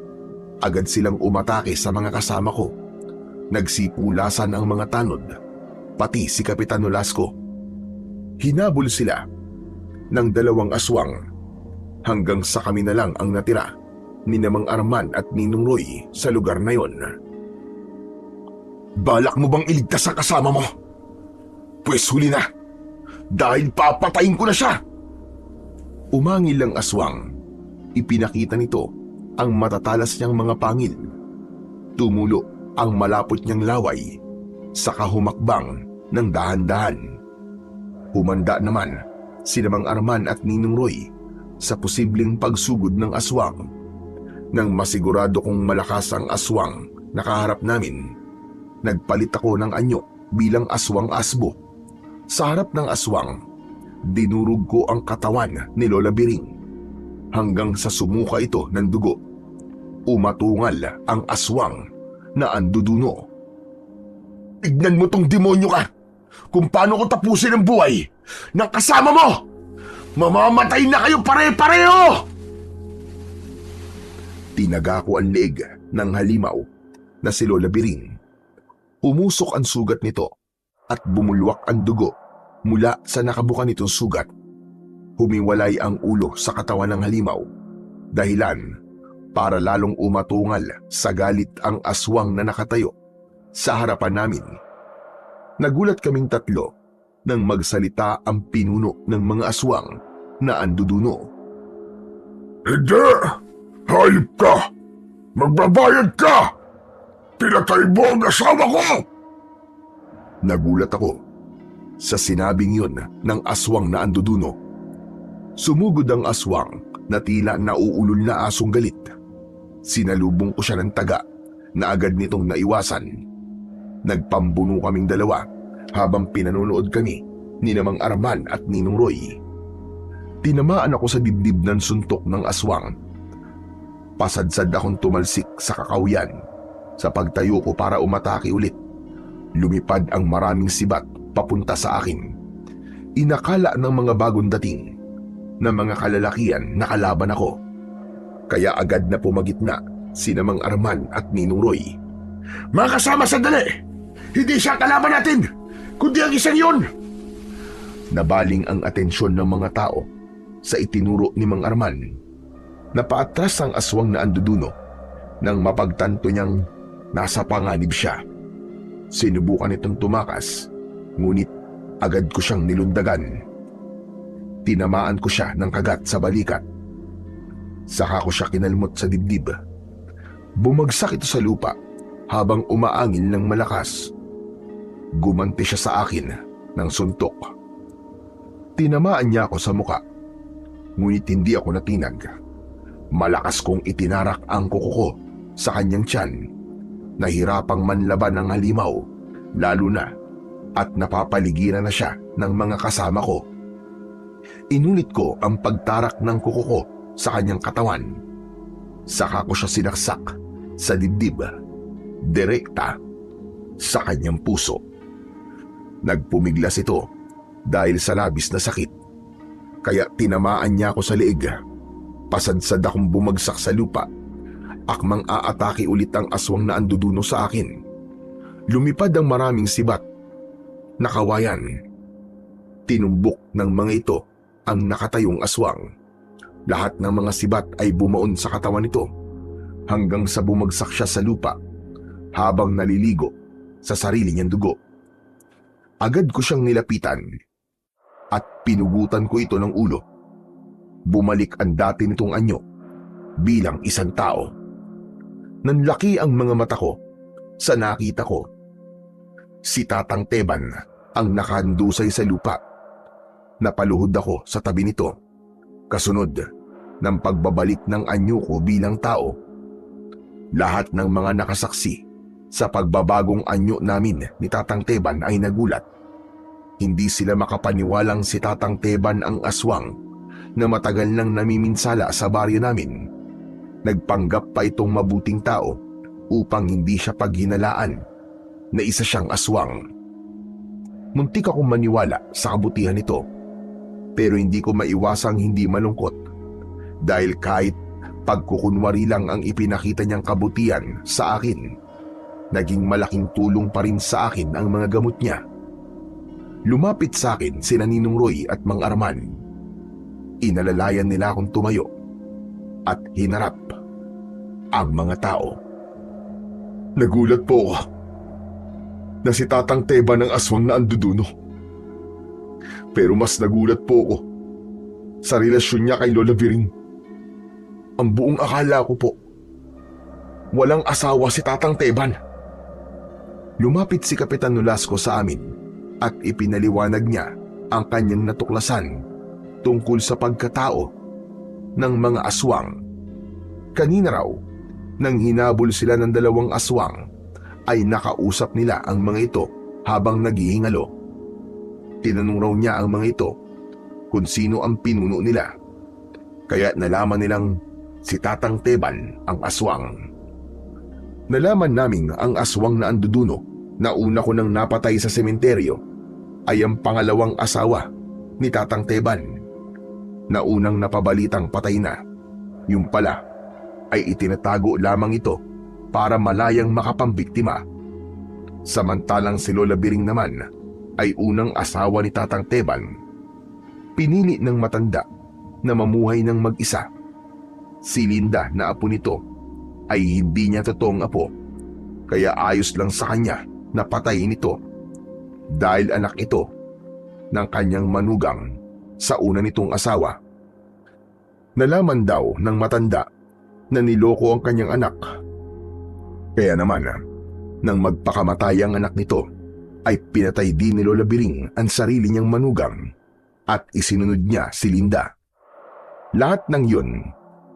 Agad silang umatake sa mga kasama ko. Nagsipulasan ang mga tanod, pati si Kapitan Nolasco. Hinabol sila ng dalawang aswang hanggang sa kami na lang ang natira ni Mang Arman at Ninong Roy sa lugar na yon. Balak mo bang iligtas ang kasama mo? Pwes huli na, dahil papatayin ko na siya! Umangil ang aswang. Ipinakita nito ang matatalas niyang mga pangil. Tumulo ang malapot niyang laway, saka humakbang ng dahan-dahan. Humanda naman si Mang Arman at Ninong Roy sa posibleng pagsugod ng aswang. Nang masigurado kong malakas ang aswang na kaharap namin, nagpalit ako ng anyo bilang aswang asbo. Sa harap ng aswang, dinurog ko ang katawan ni Lola Biring hanggang sa sumuka ito ng dugo. Umatungal ang aswang na anduduno. Tignan mo tong demonyo ka! Kung paano ko tapusin ang buhay ng kasama mo! Mamamatay na kayo pare-pareho! Tinaga ko ang leeg ng halimaw na si Lola Biring. Umusok ang sugat nito at bumulwak ang dugo mula sa nakabuka nitong sugat. Humiwalay ang ulo sa katawan ng halimaw, dahilan para lalong umatungal sa galit ang aswang na nakatayo sa harapan namin. Nagulat kaming tatlo nang magsalita ang pinuno ng mga aswang na anduduno. Hindi! Hayop ka! Magbabayad ka! Pinatay mo ang asawa ko! Nagulat ako sa sinabing yun ng aswang na anduduno. Sumugod ang aswang na tila nauulol na asong galit. Sinalubong ko siya ng taga na agad nitong naiwasan. Nagpambuno kaming dalawa habang pinanonood kami ni Mang Arman at Ninong Roy. Tinamaan ako sa dibdib ng suntok ng aswang. Pasadsad akong tumalsik sa kakawyan. Sa pagtayo ko para umatake ulit, lumipad ang maraming sibat papunta sa akin. Inakala ng mga bagong dating na mga kalalakian na kalaban ako. Kaya agad na pumagitna si Mang Arman at Ninong Roy. Mga kasama, sandali! Hindi siya kalaban natin, kundi ang isang yun! Nabaling ang atensyon ng mga tao sa itinuro ni Mang Arman. Napaatras ang aswang na anduduno nang mapagtanto niyang nasa panganib siya. Sinubukan itong tumakas, ngunit agad ko siyang nilundagan. Tinamaan ko siya ng kagat sa balikat. Saka ko siya kinalmot sa dibdib. Bumagsak ito sa lupa habang umaangil ng malakas. Gumanti siya sa akin ng suntok. Tinamaan niya ako sa muka, ngunit hindi ako natinag. Malakas kong itinarak ang kuko ko sa kanyang tiyan. Nahirapang manlaban ng halimaw, lalo na at napapaligiran na siya ng mga kasama ko. Inulit ko ang pagtarak ng kuko ko sa kanyang katawan. Saka ko siya sinaksak sa dibdib, direkta sa kanyang puso. Nagpumiglas ito dahil sa labis na sakit, kaya tinamaan niya ako sa leeg. Pasadsad akong bumagsak sa lupa. Akmang aatake ulit ang aswang na anduduno sa akin. Lumipad ang maraming sibat na kawayan. Tinumbok ng mga ito ang nakatayong aswang. Lahat ng mga sibat ay bumaon sa katawan nito hanggang sa bumagsak siya sa lupa habang naliligo sa sarili niyang dugo. Agad ko siyang nilapitan at pinugutan ko ito ng ulo. bumalik ang dati nitong anyo bilang isang tao. Nanlaki ang mga mata ko sa nakita ko. Si Tatang Teban ang nakahandusay sa lupa. Napaluhod ako sa tabi nito, kasunod ng pagbabalik ng anyo ko bilang tao. Lahat ng mga nakasaksi sa pagbabagong anyo namin ni Tatang Teban ay nagulat. Hindi sila makapaniwalang si Tatang Teban ang aswang na matagal nang namiminsala sa baryo namin. Nagpanggap pa itong mabuting tao upang hindi siya paghinalaan na isa siyang aswang. Muntik akong maniwala sa kabutihan nito, pero hindi ko maiwasang hindi malungkot dahil kahit pagkukunwari lang ang ipinakita niyang kabutihan sa akin, naging malaking tulong pa rin sa akin ang mga gamot niya. Lumapit sa akin sina Ninong Roy at Mang Arman. Inalalayan nila akong tumayo at hinarap ang mga tao. Nagulat po ako na si Tatang Teban ang aswang na anduduno. Pero mas nagulat po ako sa relasyon niya kay Lola Biring. Ang buong akala ko po, walang asawa si Tatang Teban. Lumapit si Kapitan Nolasco sa amin at ipinaliwanag niya ang kanyang natuklasan tungkol sa pagkatao ng mga aswang. Kanina raw, nang hinabol sila ng dalawang aswang, ay nakausap nila ang mga ito habang naghihingalo. Tinanong raw niya ang mga ito kung sino ang pinuno nila. Kaya nalaman nilang si Tatang Teban ang aswang. Nalaman naming ang aswang na anduduno na una ko nang napatay sa sementeryo ay ang pangalawang asawa ni Tatang Teban na unang napabalitang patay na. Yung pala ay itinatago lamang ito para malayang makapambiktima. Samantalang si Lola Biring naman ay unang asawa ni Tatang Teban. Pinili ng matanda na mamuhay ng mag-isa. Si Linda na apo nito ay hindi niya totoong apo, kaya ayos lang sa kanya na patayin ito dahil anak ito ng kanyang manugang sa una nitong asawa. Nalaman daw ng matanda na niloko ang kanyang anak. Kaya naman, nang magpakamatay ang anak nito, ay pinatay din ni Lola Biring ang sarili niyang manugang at isinunod niya si Linda. Lahat ng yun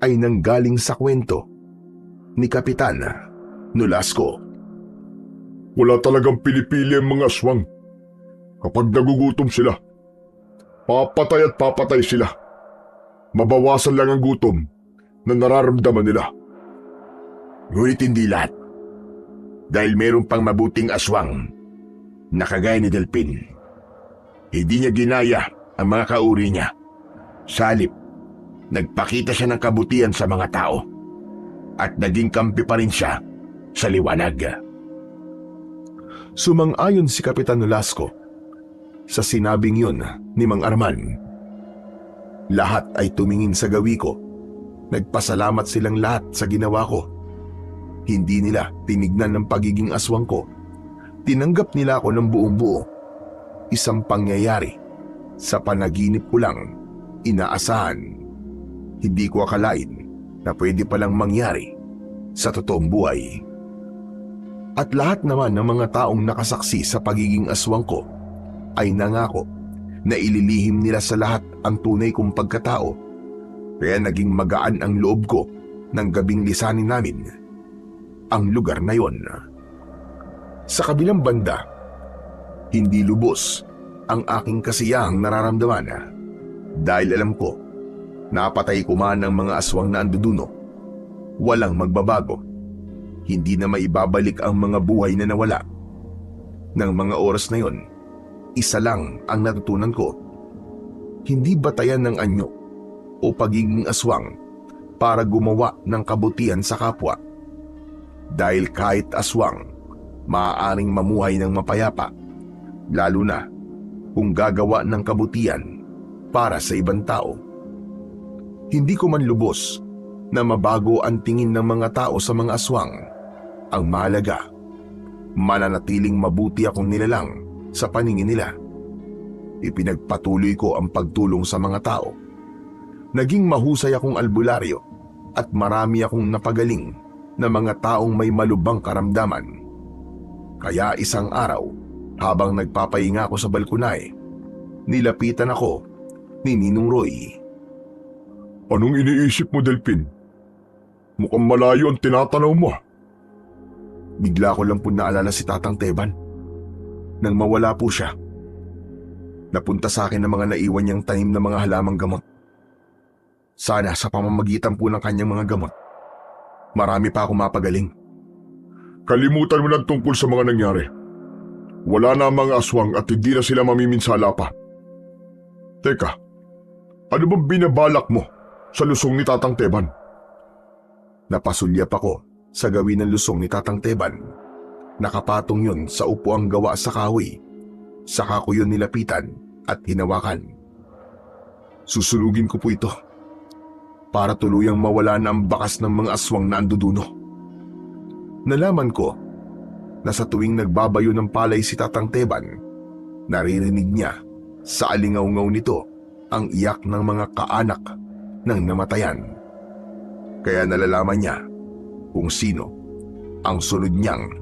ay nanggaling sa kwento ni Kapitan Nolasco. Wala talagang pinipili ang mga aswang. Kapag nagugutom sila, papatay at papatay sila. Mabawasan lang ang gutom na nararamdaman nila. Ngunit hindi lahat. Dahil meron pang mabuting aswang na kagaya ni Delpin. Hindi niya ginaya ang mga kauri niya. Sa halip, nagpakita siya ng kabutihan sa mga tao at naging kampi pa rin siya sa liwanag. Sumang-ayon si Kapitan Nolasco sa sinabing yun ni Mang Arman. Lahat ay tumingin sa gawi ko. Nagpasalamat silang lahat sa ginawa ko. Hindi nila tinignan ng pagiging aswang ko. Tinanggap nila ako ng buong buo. Isang pangyayari sa panaginip ko lang inaasahan. Hindi ko akalain na pwede palang mangyari sa totoong buhay. At lahat naman ng mga taong nakasaksi sa pagiging aswang ko ay nangako na ililihim nila sa lahat ang tunay kong pagkatao. Kaya naging magaan ang loob ko nang gabing lisanin namin ang lugar na yon. Sa kabilang banda, hindi lubos ang aking kasiyahang nararamdaman dahil alam ko, napatay ko man ang mga aswang na anduduno. Walang magbabago. Hindi na maibabalik ang mga buhay na nawala. Nang mga oras na yon, isa lang ang natutunan ko. Hindi batayan ng anyo o pagiging aswang para gumawa ng kabutihan sa kapwa. Dahil kahit aswang, maaaring mamuhay ng mapayapa, lalo na kung gagawa ng kabutihan para sa ibang tao. Hindi ko man lubos na mabago ang tingin ng mga tao sa mga aswang. Ang mahalaga, mananatiling mabuti akong nilalang sa paningin nila. Ipinagpatuloy ko ang pagtulong sa mga tao. Naging mahusay akong albularyo at marami akong napagaling na mga taong may malubhang karamdaman. Kaya isang araw, habang nagpapahinga ako sa balkonahe, nilapitan ako ni Ninong Roy. Anong iniisip mo, Delphin? Mukhang malayo ang tinatanaw mo. Bigla ko lang po naalala si Tatang Teban. Nang mawala po siya, napunta sa akin ng mga naiwan niyang tanim na mga halamang gamot. Sana sa pamamagitan po ng kanyang mga gamot, marami pa akong mapagaling. Kalimutan mo lang tungkol sa mga nangyari. Wala na ang mga aswang at hindi na sila mamiminsala pa. Teka, ano bang binabalak mo sa lusong ni Tatang Teban? Napasulyap ako sa gawin ng lusong ni Tatang Teban. Nakapatong yun sa upuang gawa sa kahoy. Saka ko yun nilapitan at hinawakan. Susunugin ko po ito para tuluyang mawala na ang bakas ng mga aswang na anduduno. Nalaman ko na sa tuwing nagbabayo ng palay si Tatang Teban, naririnig niya sa alingaw-ngaw nito ang iyak ng mga kaanak ng namatayan. Kaya nalalaman niya kung sino ang sunod niyang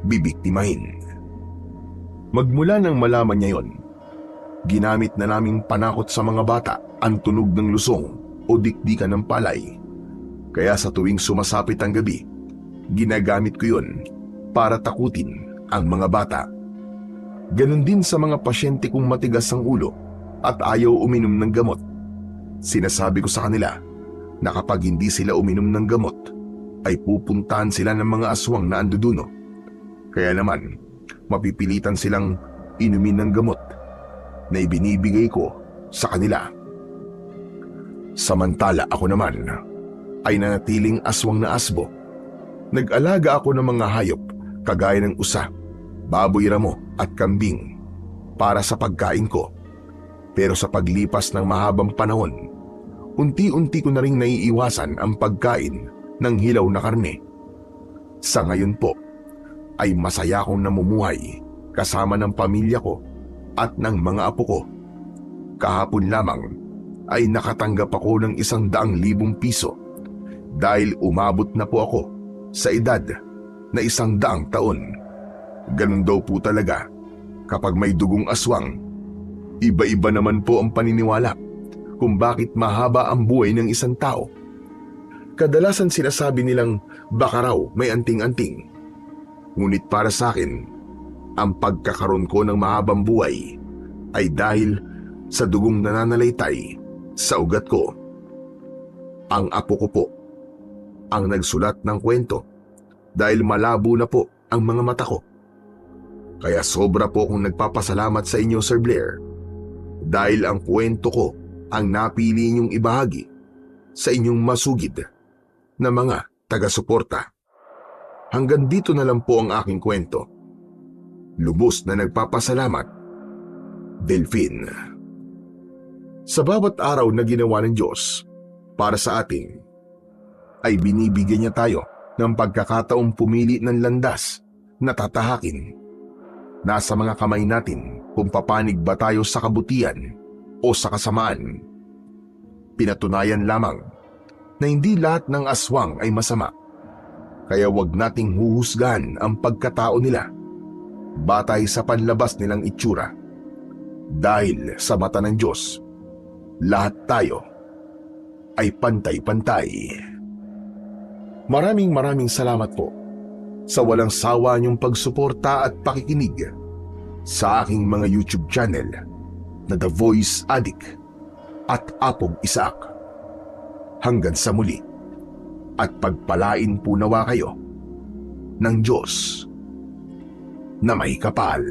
bibiktimahin. Magmula nang malaman niya yon, ginamit na naming panakot sa mga bata ang tunog ng lusong o dikdikan ng palay. Kaya sa tuwing sumasapit ang gabi, ginagamit ko yon para takutin ang mga bata. Ganon din sa mga pasyente kong matigas ang ulo at ayaw uminom ng gamot. Sinasabi ko sa kanila na kapag hindi sila uminom ng gamot, ay pupuntahan sila ng mga aswang na anduduno. Kaya naman, mapipilitan silang inumin ng gamot na ibinibigay ko sa kanila. Samantala ako naman ay nanatiling aswang na asbo. Nag-alaga ako ng mga hayop kagaya ng usa, baboy ramo at kambing para sa pagkain ko. Pero sa paglipas ng mahabang panahon, unti-unti ko na ring naiiwasan ang pagkain ng hilaw na karne. Sa ngayon po, ay masaya akong namumuhay kasama ng pamilya ko at ng mga apo ko. Kahapon lamang ay nakatanggap ako ng 100,000 piso dahil umabot na po ako sa edad na 100 taon. Ganun daw po talaga kapag may dugong aswang. Iba-iba naman po ang paniniwala kung bakit mahaba ang buhay ng isang tao. Kadalasan sinasabi nilang baka raw may anting-anting. Ngunit para sa akin, ang pagkakaroon ko ng mahabang buhay ay dahil sa dugong nananalaytay sa ugat ko. Ang apo ko po ang nagsulat ng kwento dahil malabo na po ang mga mata ko. Kaya sobra po akong nagpapasalamat sa inyo, Sir Blair, dahil ang kwento ko ang napili niyong ibahagi sa inyong masugid na mga taga-suporta. Hanggang dito na lang po ang aking kwento. Lubos na nagpapasalamat, Delphin. Sa bawat araw na ginawa ng Diyos para sa atin, ay binibigyan niya tayo ng pagkakataong pumili ng landas na tatahakin. Nasa mga kamay natin kung papanig ba tayo sa kabutihan o sa kasamaan. Pinatunayan lamang na hindi lahat ng aswang ay masama. Kaya wag nating huhusgahan ang pagkatao nila batay sa panlabas nilang itsura. Dahil sa mata ng Diyos, lahat tayo ay pantay-pantay. Maraming salamat po sa walang sawa niyong pagsuporta at pakikinig sa aking mga YouTube channel na The Voice Addict at Apog Isaac. Hanggang sa muli, at pagpalain po nawa kayo ng Diyos na may kapal.